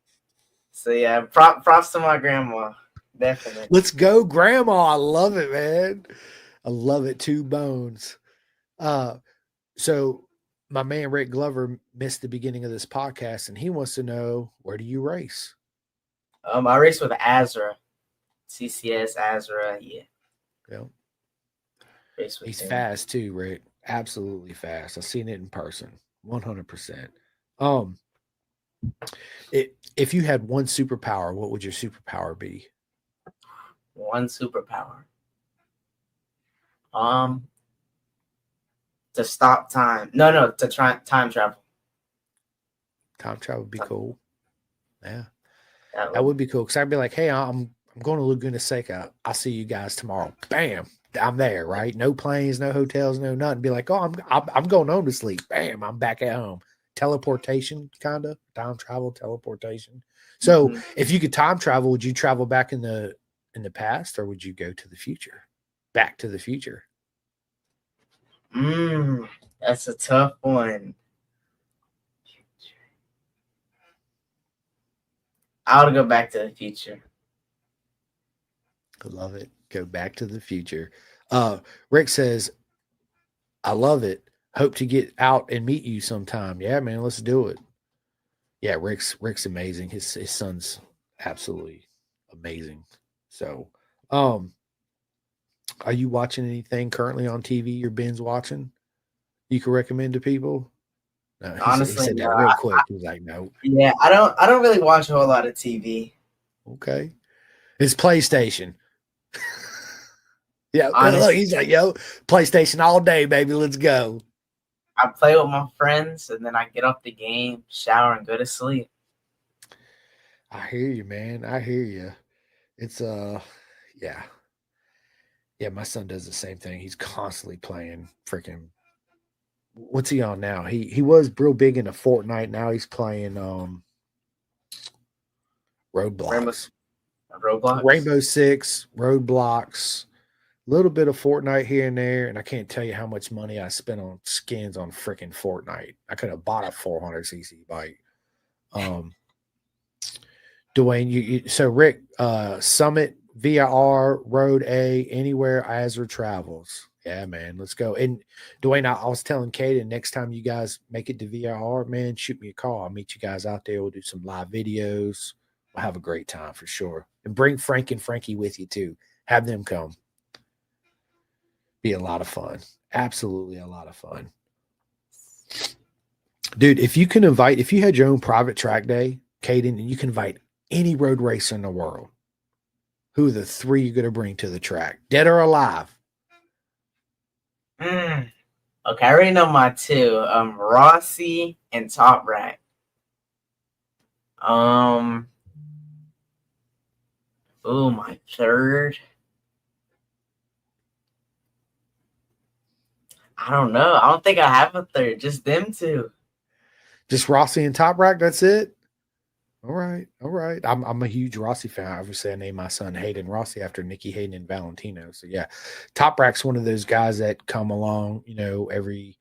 [SPEAKER 2] So yeah, props to my grandma, definitely.
[SPEAKER 1] Let's go, Grandma. I love it, man. I love it. Two Bones. So my man Rick Glover missed the beginning of this podcast, and he wants to know, where do you race?
[SPEAKER 2] I race with Azra, CCS Azra. Yeah.
[SPEAKER 1] Yeah. He's
[SPEAKER 2] him.
[SPEAKER 1] fast too, Rick. Absolutely fast. I've seen it in person. 100%. If you had one superpower, what would your superpower be?
[SPEAKER 2] One superpower. To stop time. No, to try time travel.
[SPEAKER 1] Time travel would be cool. Yeah.
[SPEAKER 2] That
[SPEAKER 1] That would be cool. Because I'd be like, hey, I'm going to Laguna Seca. I'll see you guys tomorrow. Bam. I'm there, right? No planes, no hotels, no nothing. Be like, oh, I'm going home to sleep. Bam, I'm back at home. Teleportation, kind of time travel, teleportation. So, if you could time travel, would you travel back in the past, or would you go to the future? Back to the future.
[SPEAKER 2] That's a tough one. I would go back to the future.
[SPEAKER 1] I love it. Go back to the future. Rick says, I love it. Hope to get out and meet you sometime. Yeah, man, let's do it. Yeah, Rick's amazing. His son's absolutely amazing. So, are you watching anything currently on TV you're binge watching you can recommend to people? No,
[SPEAKER 2] Honestly,
[SPEAKER 1] he said that real quick. He's like, no.
[SPEAKER 2] Yeah, I don't really watch a whole lot of TV.
[SPEAKER 1] Okay. It's PlayStation. Yeah,
[SPEAKER 2] Honestly,
[SPEAKER 1] look, he's like, yo, PlayStation all day, baby. Let's go.
[SPEAKER 2] I play with my friends and then I get off the game, shower, and go to sleep.
[SPEAKER 1] I hear you, man. I hear you. It's yeah. Yeah, my son does the same thing. He's constantly playing freaking what's he on now? He was real big into Fortnite. Now he's playing Roadblocks. Rainbow Six, Roadblocks, a little bit of Fortnite here and there, and I can't tell you how much money I spent on skins on freaking Fortnite. I could have bought a 400cc bike. Dwayne, so Rick, Summit, VIR, Road A, anywhere Azra travels. Yeah, man, let's go. And Dwayne, I was telling Khayden, next time you guys make it to VIR, man, shoot me a call. I'll meet you guys out there. We'll do some live videos. We'll have a great time for sure. And bring Frank and Frankie with you too. Have them come. Be a lot of fun. Absolutely a lot of fun. Dude, if you had your own private track day, Khayden, and you can invite any road racer in the world, who are the three you're going to bring to the track? Dead or alive?
[SPEAKER 2] Okay, I already know my two. Rossi and Top Rack. My third. I don't know. I don't think I have a third. Just them two.
[SPEAKER 1] Just Rossi and Top Rack. That's it. All right. I'm a huge Rossi fan. Obviously, I named my son Hayden Rossi after Nicky Hayden and Valentino. So yeah, Top Rack's one of those guys that come along, every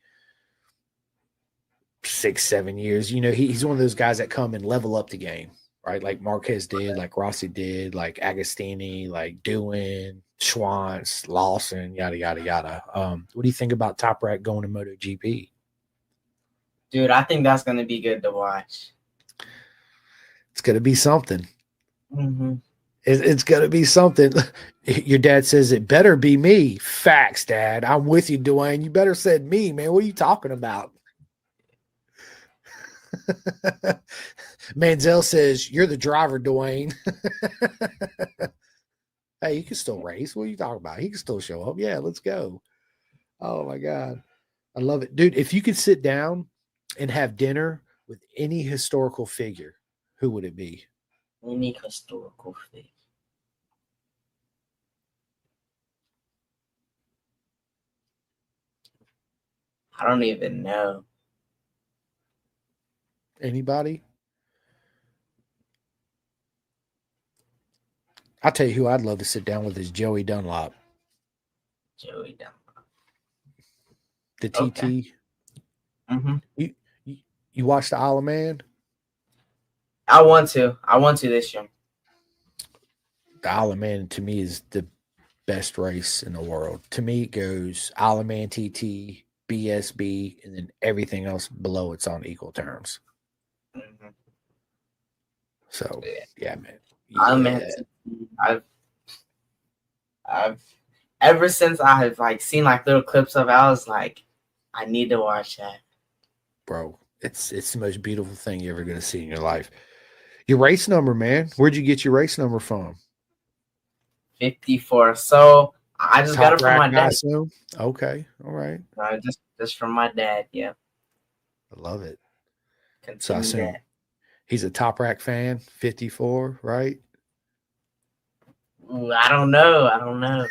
[SPEAKER 1] 6-7 years. He's one of those guys that come and level up the game, right? Like Marquez did, like Rossi did, like Agostini, like Doohan, Schwantz, Lawson, yada yada yada. What do you think about Top Rack going to MotoGP?
[SPEAKER 2] Dude, I think that's gonna be good to watch.
[SPEAKER 1] It's gonna be something.
[SPEAKER 2] Mm-hmm.
[SPEAKER 1] It's gonna be something. Your dad says it better be me. Facts, Dad. I'm with you, Dwayne. You better said me, man. What are you talking about? Manziel says you're the driver, Dwayne. Hey, you can still race. What are you talking about? He can still show up. Yeah, let's go. Oh my God. I love it. Dude, if you could sit down and have dinner with any historical figure, who would it be?
[SPEAKER 2] Any historical thing. I don't even know.
[SPEAKER 1] Anybody? I'll tell you who I'd love to sit down with is Joey Dunlop.
[SPEAKER 2] Joey Dunn.
[SPEAKER 1] The TT.
[SPEAKER 2] Okay. Mm-hmm.
[SPEAKER 1] You, you you watched the Isle of Man?
[SPEAKER 2] I want to. I want to this year.
[SPEAKER 1] The Isle of Man to me is the best race in the world. To me, it goes Isle of Man TT, BSB, and then everything else below it's on equal terms.
[SPEAKER 2] Mm-hmm.
[SPEAKER 1] So yeah, man.
[SPEAKER 2] I'm I've ever since I have like seen like little clips of it, I was like, I need to watch that.
[SPEAKER 1] Bro, it's the most beautiful thing you're ever gonna see in your life. Your race number, man. Where'd you get your race number from?
[SPEAKER 2] 54. So I just got
[SPEAKER 1] Top
[SPEAKER 2] it from
[SPEAKER 1] rack,
[SPEAKER 2] my
[SPEAKER 1] I
[SPEAKER 2] dad.
[SPEAKER 1] assume. Okay, all right.
[SPEAKER 2] Just from my dad. Yeah.
[SPEAKER 1] I love it. So I
[SPEAKER 2] Continue
[SPEAKER 1] assume
[SPEAKER 2] that.
[SPEAKER 1] he's a top rack fan, 54, right?
[SPEAKER 2] Ooh, I don't know. I don't know.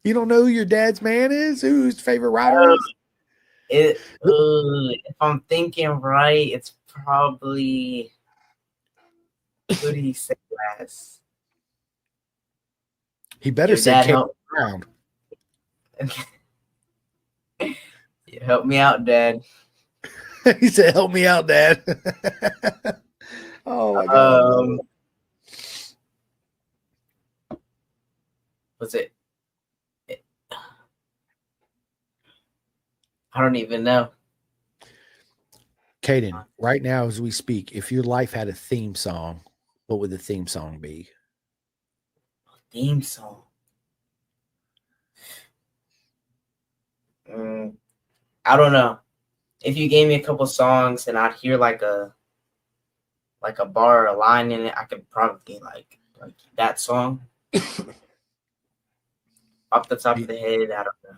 [SPEAKER 1] You don't know who your dad's man is? Who his favorite rider is?
[SPEAKER 2] If I'm thinking right, it's probably who did he say last?
[SPEAKER 1] He better
[SPEAKER 2] Your
[SPEAKER 1] say
[SPEAKER 2] dad
[SPEAKER 1] Khayden
[SPEAKER 2] help.
[SPEAKER 1] Brown.
[SPEAKER 2] You help me out, Dad.
[SPEAKER 1] He said, "Help me out, Dad." Oh my God!
[SPEAKER 2] Was it? I don't even know.
[SPEAKER 1] Khayden, right now as we speak, if your life had a theme song, what would the theme song be?
[SPEAKER 2] Theme song. I don't know. If you gave me a couple songs and I'd hear like a bar or a line in it, I could probably like that song. Off the top of the head, I don't know.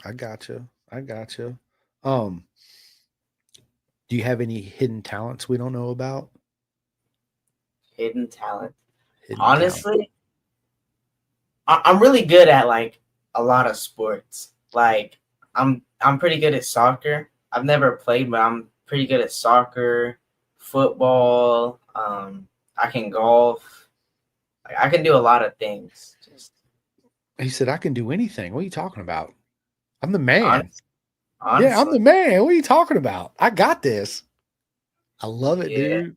[SPEAKER 1] I gotcha. Do you have any hidden talents we don't know about?
[SPEAKER 2] Hidden talent.
[SPEAKER 1] Hidden talent.
[SPEAKER 2] Honestly, I'm really good at like a lot of sports. Like I'm pretty good at soccer. I've never played, but I'm pretty good at soccer, football. I can golf. Like, I can do a lot of things. Just
[SPEAKER 1] He said, "I can do anything." What are you talking about? I'm the man.
[SPEAKER 2] honestly,
[SPEAKER 1] Yeah, I'm the man. What are you talking about? I got this. I love it,
[SPEAKER 2] yeah.
[SPEAKER 1] dude.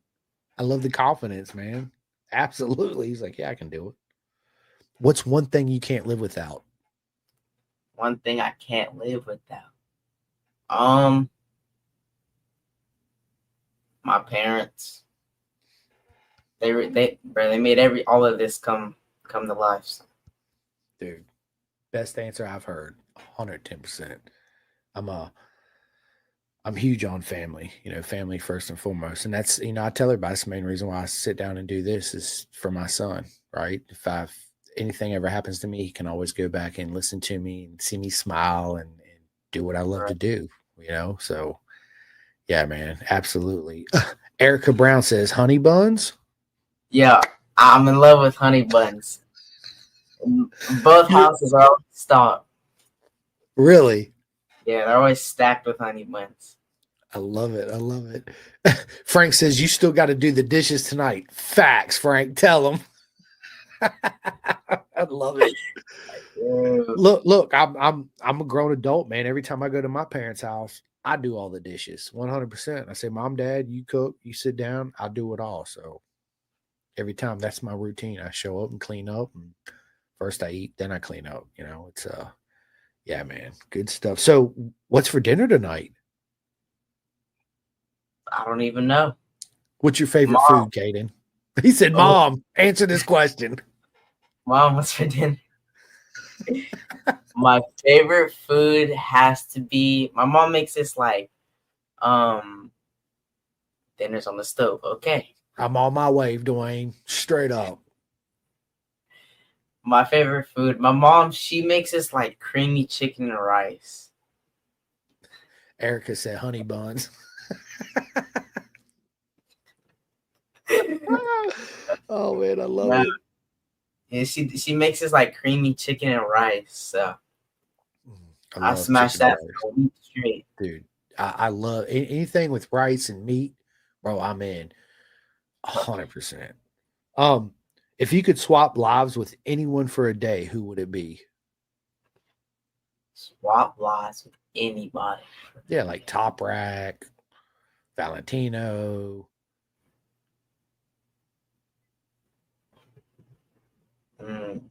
[SPEAKER 1] I love the confidence, man. Absolutely. He's like, yeah, I can do it. What's one thing you can't live without?
[SPEAKER 2] One thing I can't live without. My parents. They made all of this come to life. So.
[SPEAKER 1] Dude, best answer I've heard. 110%. I'm huge on family, family first and foremost. And that's, I tell everybody that's the main reason why I sit down and do this is for my son, right? If anything ever happens to me, he can always go back and listen to me and see me smile and do what I love to do, So yeah, man, absolutely. Erica Brown says honey buns.
[SPEAKER 2] Yeah, I'm in love with honey buns. Both houses are always stocked.
[SPEAKER 1] Really?
[SPEAKER 2] Yeah, they're always stacked with honey buns.
[SPEAKER 1] I love it. Frank says you still got to do the dishes tonight. Facts, Frank. Tell him. I love it. Look. I'm a grown adult, man. Every time I go to my parents' house, I do all the dishes, 100%. I say, Mom, Dad, you cook, you sit down, I do it all. So every time, that's my routine. I show up and clean up, and first I eat, then I clean up. It's yeah, man, good stuff. So, what's for dinner tonight?
[SPEAKER 2] I don't even know.
[SPEAKER 1] What's your favorite
[SPEAKER 2] Mom.
[SPEAKER 1] food, Caden? He said,
[SPEAKER 2] Oh,
[SPEAKER 1] Mom, answer this question.
[SPEAKER 2] Mom, what's for dinner? My favorite food has to be. My mom makes this like, dinner's on the stove. Okay.
[SPEAKER 1] I'm on my way, Dwayne. Straight up.
[SPEAKER 2] My favorite food. My mom, she makes this like creamy chicken and rice.
[SPEAKER 1] Erica said honey buns. Oh man, I love
[SPEAKER 2] Yeah.
[SPEAKER 1] it.
[SPEAKER 2] And she makes this like creamy chicken and rice. So I
[SPEAKER 1] love
[SPEAKER 2] smash
[SPEAKER 1] chicken and
[SPEAKER 2] that
[SPEAKER 1] rice.
[SPEAKER 2] for a week straight.
[SPEAKER 1] Dude. I love anything with rice and meat, bro. I'm in 100%. If you could swap lives with anyone for a day, who would it be?
[SPEAKER 2] Swap lives with anybody.
[SPEAKER 1] Yeah, like Top Rack, Valentino.
[SPEAKER 2] Mm.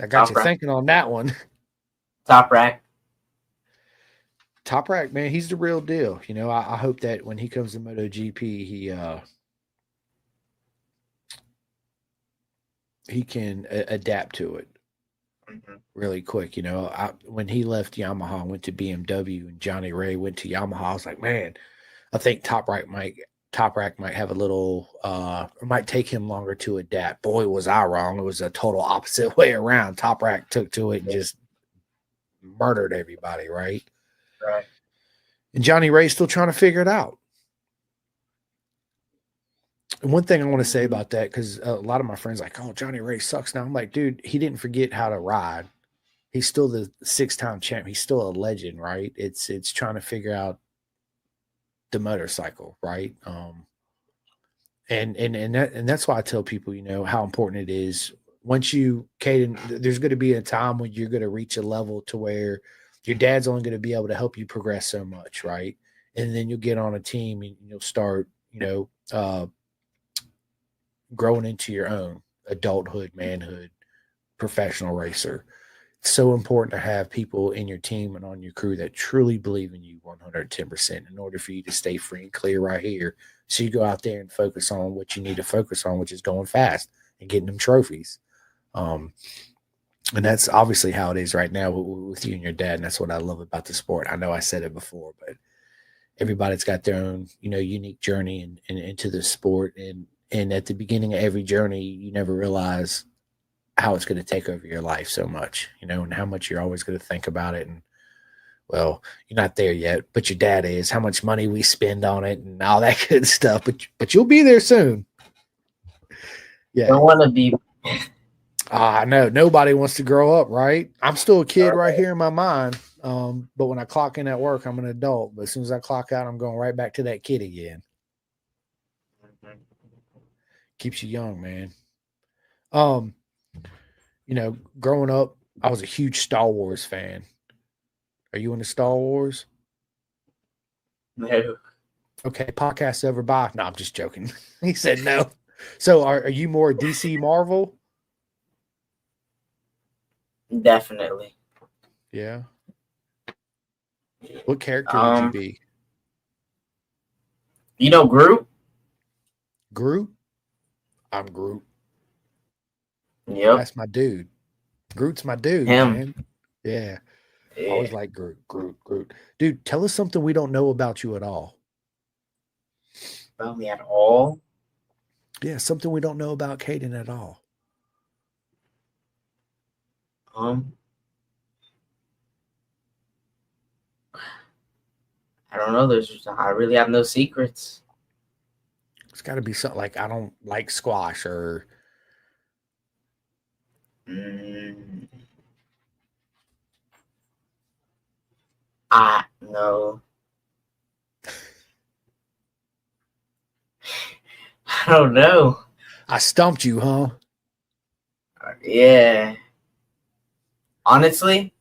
[SPEAKER 1] I got
[SPEAKER 2] Top
[SPEAKER 1] you
[SPEAKER 2] Rack.
[SPEAKER 1] thinking on that one.
[SPEAKER 2] Top Rack.
[SPEAKER 1] Top Rack, man, he's the real deal. You know, I hope that when he comes to MotoGP, he can adapt to it really quick. You know, when he left Yamaha, went to BMW, and Johnny Ray went to Yamaha, I was like, man, I think Top Rack might have a little, might take him longer to adapt. Boy, was I wrong. It was a total opposite way around. Top Rack took to it and just murdered everybody, right?
[SPEAKER 2] Right.
[SPEAKER 1] And Johnny Ray's still trying to figure it out. And one thing I want to say about that, because a lot of my friends are like, oh, Johnny Ray sucks now. I'm like, dude, he didn't forget how to ride. He's still the 6-time champ. He's still a legend, right? It's trying to figure out the motorcycle, right? And that's why I tell people, you know, how important it is. Once you, Caden, there's going to be a time when you're going to reach a level to where your dad's only going to be able to help you progress so much, right? And then you'll get on a team and you'll start, you know, growing into your own adulthood, manhood, professional racer. It's so important to have people in your team and on your crew that truly believe in you 110% in order for you to stay free and clear right here. So you go out there and focus on what you need to focus on, which is going fast and getting them trophies. And that's obviously how it is right now with you and your dad. And that's what I love about the sport. I know I said it before, but everybody's got their own, you know, unique journey into the sport. And at the beginning of every journey, you never realize how it's going to take over your life so much, you know, and how much you're always going to think about it. And well, you're not there yet, but your dad is. How much money we spend on it and all that good stuff. But you'll be there soon. Yeah,
[SPEAKER 2] Don't want to be.
[SPEAKER 1] I know nobody wants to grow up, right? I'm still a kid right here in my mind. But when I clock in at work, I'm an adult. But as soon as I clock out, I'm going right back to that kid again. Keeps you young, man. You know, growing up, I was a huge Star Wars fan. Are you into Star Wars?
[SPEAKER 2] No.
[SPEAKER 1] Okay, podcast ever by? No, I'm just joking. He said no. So are you more DC Marvel?
[SPEAKER 2] Definitely.
[SPEAKER 1] Yeah. What character would you be?
[SPEAKER 2] You know Groot?
[SPEAKER 1] Groot? I'm Groot.
[SPEAKER 2] Yep.
[SPEAKER 1] That's my dude. Groot's my dude,
[SPEAKER 2] Him.
[SPEAKER 1] man. Yeah.
[SPEAKER 2] Yeah.
[SPEAKER 1] Always like Groot. Dude, tell us something we don't know about you at all.
[SPEAKER 2] About me at all?
[SPEAKER 1] Yeah, something we don't know about Khayden at all.
[SPEAKER 2] I don't know. I really have no secrets.
[SPEAKER 1] It's got to be something like I don't like squash or.
[SPEAKER 2] No. I don't know.
[SPEAKER 1] I stumped you, huh?
[SPEAKER 2] Yeah. Honestly,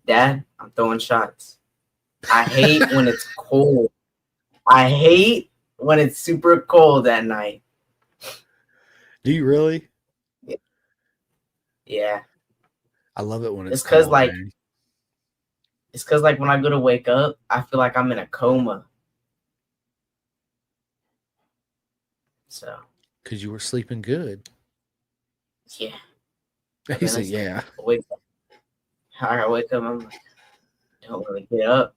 [SPEAKER 2] Dad, I'm throwing shots. I hate when it's cold. I hate when it's super cold at night.
[SPEAKER 1] Do you really?
[SPEAKER 2] Yeah.
[SPEAKER 1] I love it when it's
[SPEAKER 2] because
[SPEAKER 1] cold,
[SPEAKER 2] like
[SPEAKER 1] man.
[SPEAKER 2] it's because like when I go to wake up, I feel like I'm in a coma. So
[SPEAKER 1] Because you were sleeping good.
[SPEAKER 2] yeah.
[SPEAKER 1] He said, yeah.
[SPEAKER 2] I wake up, I'm like, don't want to get up.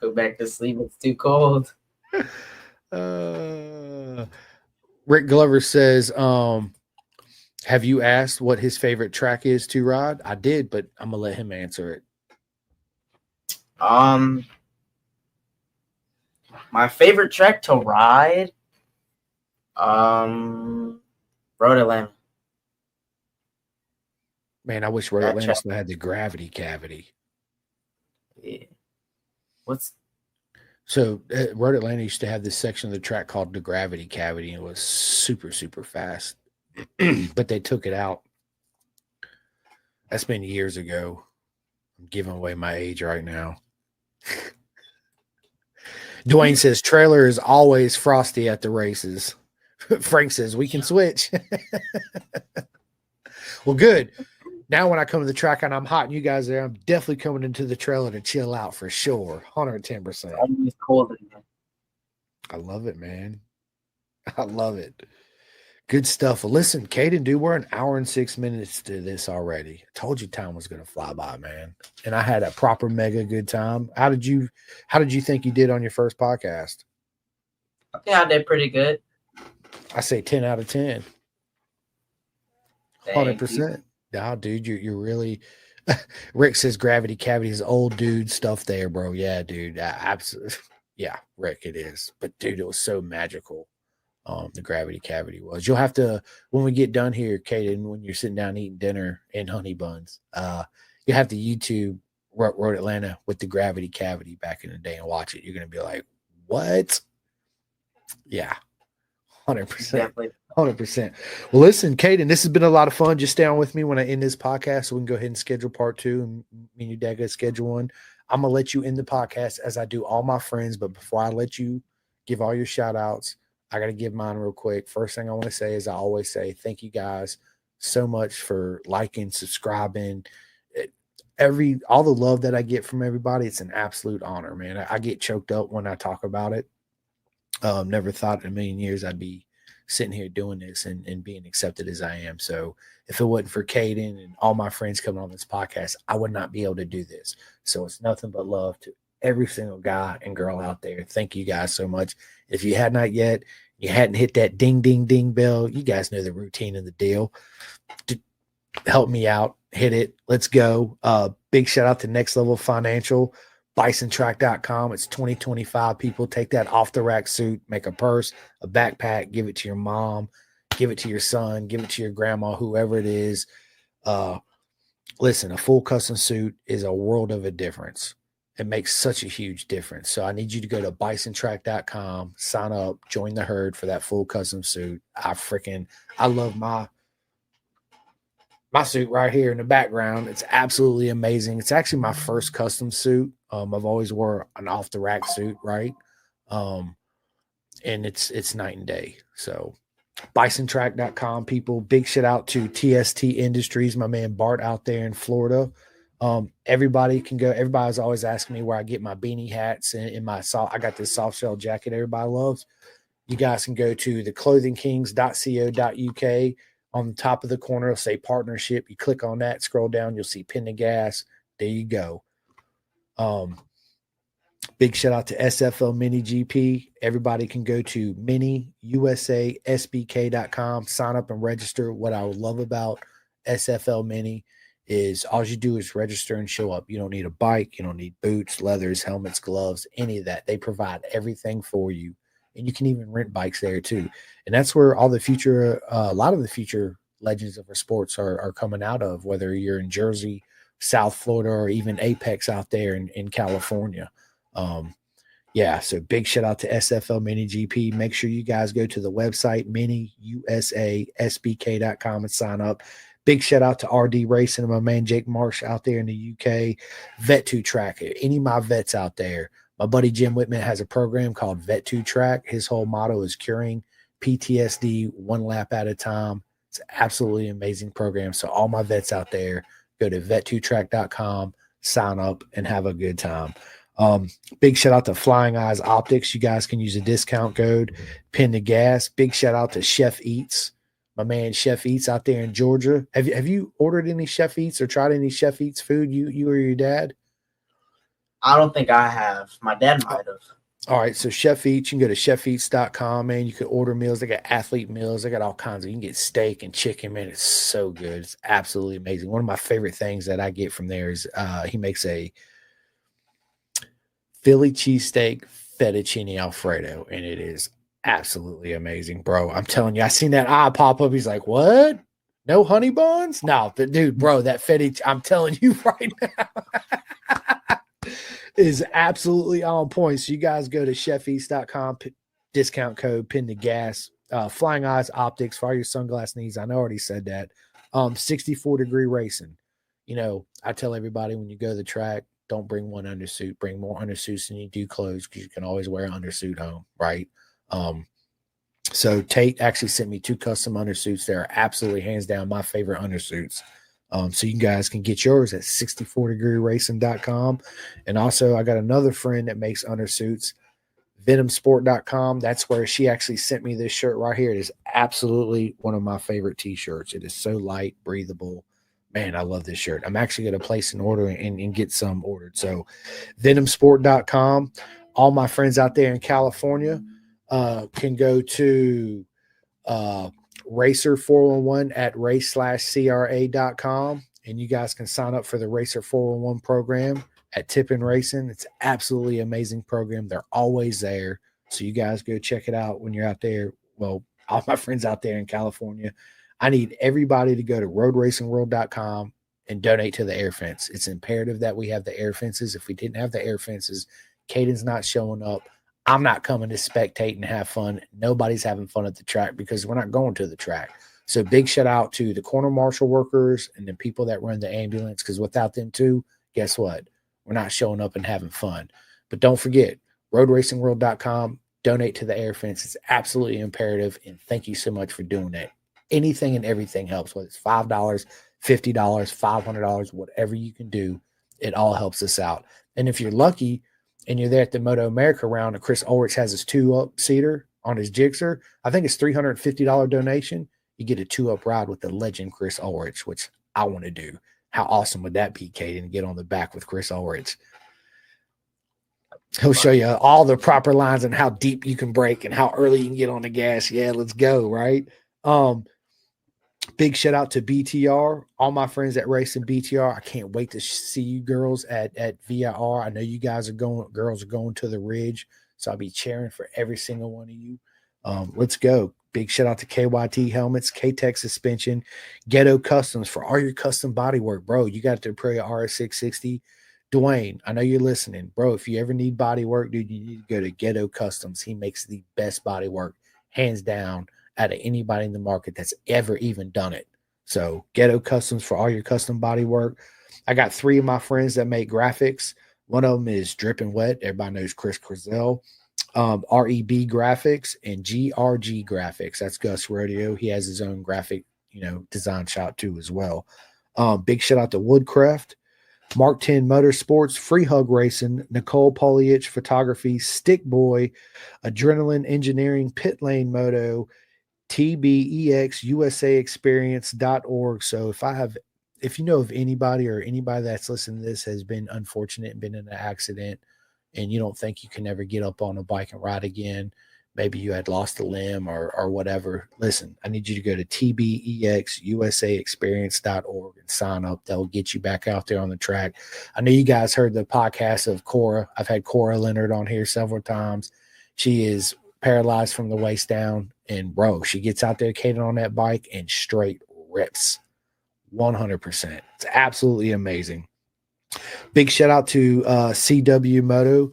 [SPEAKER 2] Go back to sleep. It's too cold.
[SPEAKER 1] Rick Glover says, have you asked what his favorite track is to ride? I did, but I'm gonna let him answer it.
[SPEAKER 2] My favorite track to ride, Road Atlanta.
[SPEAKER 1] Man, I wish Road
[SPEAKER 2] That
[SPEAKER 1] Atlanta
[SPEAKER 2] track.
[SPEAKER 1] still had the gravity cavity.
[SPEAKER 2] Yeah.
[SPEAKER 1] So Road Atlanta used to have this section of the track called the gravity cavity, and it was super, super fast. But they took it out. That's been years ago. I'm giving away my age right now. Dwayne says trailer is always frosty at the races. Frank says we can switch. Well, good. Now when I come to the track and I'm hot and you guys there, I'm definitely coming into the trailer to chill out for sure. 110%.
[SPEAKER 2] Always cold in there.
[SPEAKER 1] I love it, man. I love it. Good stuff. Well, listen, Khayden, dude, we're an hour and 6 minutes to this already. I told you time was going to fly by, man. And I had a proper mega good time. How did you think you did on your first podcast?
[SPEAKER 2] I think I did pretty good.
[SPEAKER 1] I say 10 out of 10.
[SPEAKER 2] Thank
[SPEAKER 1] 100%. Nah, dude, you're really Rick says gravity cavity is old dude stuff there, bro. Yeah, dude. Absolutely. Yeah, Rick, it is. But dude, it was so magical. The gravity cavity was. You'll have to, when we get done here, Khayden, when you're sitting down eating dinner and honey buns, you have to YouTube Road Atlanta with the gravity cavity back in the day and watch it. You're gonna be like, what? Yeah, 100%.
[SPEAKER 2] Definitely.
[SPEAKER 1] 100%. Well, listen, Khayden, this has been a lot of fun. Just stay on with me when I end this podcast so we can go ahead and schedule part 2 and me and your dad go schedule one. I'm gonna let you end the podcast as I do all my friends, but before I let you give all your shout outs, I got to give mine real quick. First thing I want to say is I always say thank you guys so much for liking, subscribing. All the love that I get from everybody, it's an absolute honor, man. I get choked up when I talk about it. Never thought in a million years I'd be sitting here doing this and being accepted as I am. So if it wasn't for Khayden and all my friends coming on this podcast, I would not be able to do this. So it's nothing but love to every single guy and girl out there. Thank you guys so much. If you had not yet, you hadn't hit that ding, ding, ding bell, you guys know the routine and the deal. Help me out. Hit it. Let's go. Big shout out to Next Level Financial, bisontrack.com. It's 2025. People take that off the rack suit, make a purse, a backpack, give it to your mom, give it to your son, give it to your grandma, whoever it is. Listen, a full custom suit is a world of a difference. It makes such a huge difference. So I need you to go to bisontrack.com, sign up, join the herd for that full custom suit. I love my suit right here in the background. It's absolutely amazing. It's actually my first custom suit. I've always wore an off the rack suit, right? And it's night and day. So bisontrack.com, people. Big shout out to TST Industries, my man Bart out there in Florida. Everybody can go. Everybody's always asking me where I get my beanie hats and I got this soft shell jacket everybody loves. You guys can go to theclothingkings.co.uk. On the top of the corner, it'll say partnership. You click on that, scroll down, you'll see Pin the Gas. There you go. Big shout out to SFL Mini GP. Everybody can go to miniusasbk.com, sign up and register. What I would love about SFL Mini is all you do is register and show up. You don't need a bike. You don't need boots, leathers, helmets, gloves, any of that. They provide everything for you. And you can even rent bikes there too. And that's where all the future, a lot of the future legends of our sports are coming out of, whether you're in Jersey, South Florida, or even Apex out there in California. So big shout out to SFL Mini GP. Make sure you guys go to the website, miniusasbk.com, and sign up. Big shout out to RD Racing and my man Jake Marsh out there in the UK. Vet2 Track. Any of my vets out there. My buddy Jim Whitman has a program called Vet2 Track. His whole motto is curing PTSD one lap at a time. It's an absolutely amazing program. So all my vets out there, go to vet2track.com, sign up, and have a good time. Big shout out to Flying Eyes Optics. You guys can use a discount code, pin the gas. Big shout out to Chef Eats, my man Chef Eats out there in Georgia. Have you ordered any Chef Eats or tried any Chef Eats food? You or your dad?
[SPEAKER 2] I don't think I have. My dad might have.
[SPEAKER 1] All right, so Chef Eats, you can go to chefeats.com, man. You can order meals. They got athlete meals. They got all kinds of, you can get steak and chicken, man. It's so good. It's absolutely amazing. One of my favorite things that I get from there is he makes a Philly cheesesteak fettuccine Alfredo, and it is absolutely amazing, bro. I'm telling you, I seen that eye pop up. He's like, what? No honey buns? No, but dude, bro, that fettuccine, I'm telling you right now, is absolutely on point. So you guys go to chefeats.com, discount code, pin the gas, Flying Eyes Optics for all your sunglass needs. I know I already said that. 64-degree racing. You know, I tell everybody when you go to the track, don't bring one undersuit, bring more undersuits than you do clothes, because you can always wear an undersuit home, right? So Tate actually sent me 2 custom undersuits. They're absolutely hands down my favorite undersuits. So you guys can get yours at 64degreeracing.com. And also I got another friend that makes undersuits, venomsport.com. That's where she actually sent me this shirt right here. It is absolutely one of my favorite t-shirts. It is so light, breathable. Man, I love this shirt. I'm actually going to place an order and get some ordered. So venomsport.com. All my friends out there in California can go to Racer 411 at race/cra.com, and you guys can sign up for the Racer 411 program at Tippin Racing. It's absolutely amazing program. They're always there. So you guys go check it out when you're out there. Well, all my friends out there in California, I need everybody to go to roadracingworld.com and donate to the air fence. It's imperative that we have the air fences. If we didn't have the air fences, Khayden's not showing up. I'm not coming to spectate and have fun. Nobody's having fun at the track because we're not going to the track. So big shout out to the corner marshal workers and the people that run the ambulance, because without them too, guess what? We're not showing up and having fun. But don't forget, roadracingworld.com, donate to the air fence. It's absolutely imperative, and thank you so much for doing that. Anything and everything helps, whether it's $5, $50, $500, whatever you can do, it all helps us out. And if you're lucky and you're there at the Moto America round and Chris Ulrich has his 2-up-seater on his Gixxer, I think it's $350 donation. You get a 2-up ride with the legend Chris Ulrich, which I want to do. How awesome would that be, Khayden, to get on the back with Chris Ulrich? He'll show you all the proper lines and how deep you can brake and how early you can get on the gas. Yeah, let's go, right? Big shout out to BTR, all my friends that race in BTR. I can't wait to see you girls at VIR. I know you guys are girls are going to the Ridge, so I'll be cheering for every single one of you. Let's go. Big shout out to KYT Helmets, K-Tech Suspension, Ghetto Customs for all your custom body work, bro. You got the Aprilia RS660. Dwayne, I know you're listening, bro. If you ever need body work, dude, you need to go to Ghetto Customs. He makes the best body work, hands down, out of anybody in the market that's ever even done it. So Ghetto Customs for all your custom body work. I got 3 of my friends that make graphics. One of them is Dripping Wet. Everybody knows Chris Crizel. REB Graphics and GRG Graphics. That's Gus Rodeo. He has his own graphic, design shop too as well. Big shout out to Woodcraft, Mark 10 Motorsports, Free Hug Racing, Nicole Poliich Photography, Stick Boy, Adrenaline Engineering, Pit Lane Moto, TBEXUSAExperience.org. So if you know of anybody or anybody that's listening to this has been unfortunate and been in an accident, and you don't think you can ever get up on a bike and ride again, maybe you had lost a limb or whatever, listen, I need you to go to TBEXUSAExperience.org and sign up. They'll get you back out there on the track. I know you guys heard the podcast of Cora. I've had Cora Leonard on here several times. She is paralyzed from the waist down, and bro, she gets out there, Khayden, on that bike and straight rips 100%. It's absolutely amazing. Big shout out to CW Moto,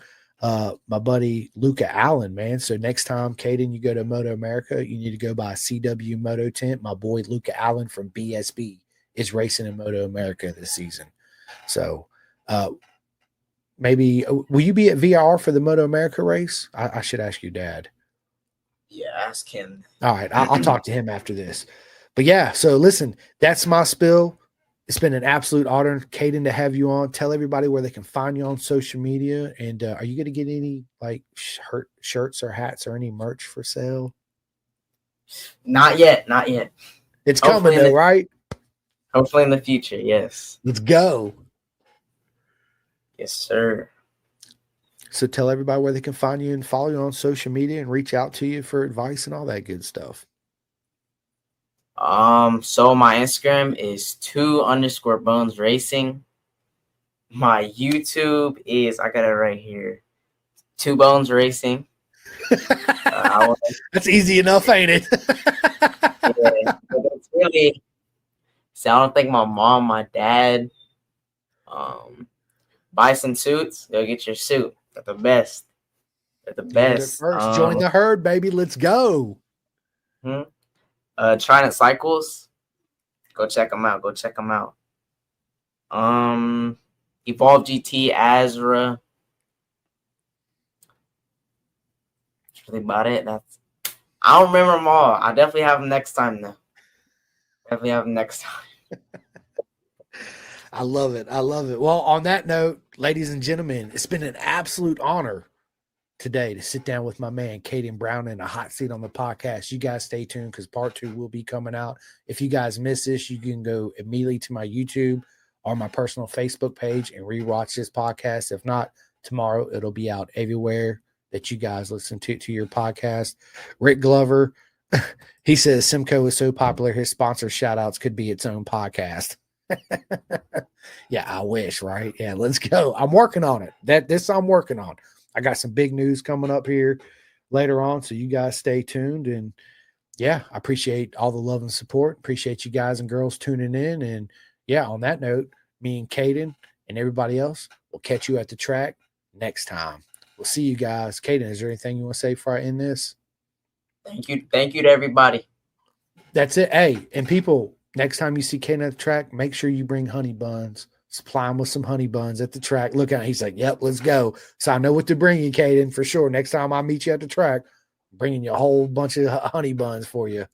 [SPEAKER 1] my buddy Luca Allen, man. So next time, Khayden, you go to Moto America, you need to go by CW Moto tent. My boy Luca Allen from BSB is racing in Moto America this season. So maybe will you be at VIR for the Moto America race? I should ask your dad.
[SPEAKER 2] Yeah, ask him.
[SPEAKER 1] All right, I'll talk to him after this. But yeah, so listen, that's my spill. It's been an absolute honor, Khayden, to have you on. Tell everybody where they can find you on social media. And are you going to get any like shirts or hats or any merch for sale?
[SPEAKER 2] Not yet. Not yet.
[SPEAKER 1] It's coming though, right?
[SPEAKER 2] Hopefully in the future. Yes.
[SPEAKER 1] Let's go.
[SPEAKER 2] Yes, sir.
[SPEAKER 1] So tell everybody where they can find you and follow you on social media and reach out to you for advice and all that good stuff.
[SPEAKER 2] So my Instagram is 2_bones racing. My YouTube is, I got it right here, 2 Bones Racing.
[SPEAKER 1] That's easy enough, ain't it?
[SPEAKER 2] Yeah, but it's really, see, I don't think my mom, my dad, buy some suits, go get your suit. They're the best. They're the best.
[SPEAKER 1] First, join the herd, baby. Let's go.
[SPEAKER 2] Trident Cycles. Go check them out. Go check them out. Evolve GT, Azra. That's really about it. I don't remember them all. I definitely have them next time though. Definitely have them next time.
[SPEAKER 1] I love it. I love it. Well, on that note, ladies and gentlemen, it's been an absolute honor today to sit down with my man Khayden Brown in a hot seat on the podcast. You guys stay tuned because part 2 will be coming out. If you guys miss this, you can go immediately to my YouTube or my personal Facebook page and rewatch this podcast. If not, tomorrow it'll be out everywhere that you guys listen to your podcast. Rick Glover, he says Simcoe is so popular his sponsor shout outs could be its own podcast. Yeah, I wish, right? Yeah, let's go. I'm working on it. This I'm working on. I got some big news coming up here later on, so you guys stay tuned. And yeah, I appreciate all the love and support. Appreciate you guys and girls tuning in. And yeah, on that note, me and Khayden and everybody else will catch you at the track next time. We'll see you guys. Khayden, is there anything you want to say before I end this?
[SPEAKER 2] Thank you to everybody.
[SPEAKER 1] That's it. Hey, and people, next time you see Khayden at the track, make sure you bring honey buns. Supply him with some honey buns at the track. Look at him. He's like, yep, let's go. So I know what to bring you, Khayden, for sure. Next time I meet you at the track, I'm bringing you a whole bunch of honey buns for you.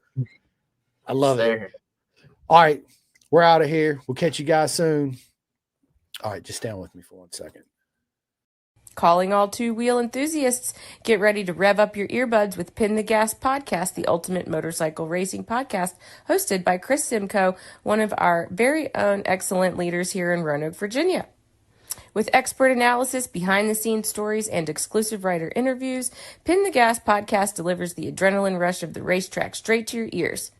[SPEAKER 1] I love it. All right. We're out of here. We'll catch you guys soon. All right. Just stand with me for 1 second.
[SPEAKER 4] Calling all two-wheel enthusiasts, get ready to rev up your earbuds with Pin the Gas Podcast, the ultimate motorcycle racing podcast, hosted by Chris Simcoe, one of our very own excellent leaders here in Roanoke, Virginia. With expert analysis, behind-the-scenes stories, and exclusive writer interviews, Pin the Gas Podcast delivers the adrenaline rush of the racetrack straight to your ears.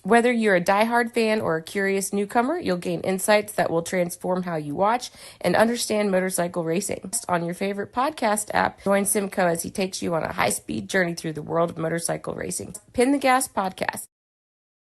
[SPEAKER 4] Whether you're a diehard fan or a curious newcomer, you'll gain insights that will transform how you watch and understand motorcycle racing. On your favorite podcast app, join Simcoe as he takes you on a high-speed journey through the world of motorcycle racing. Pin the Gas Podcast.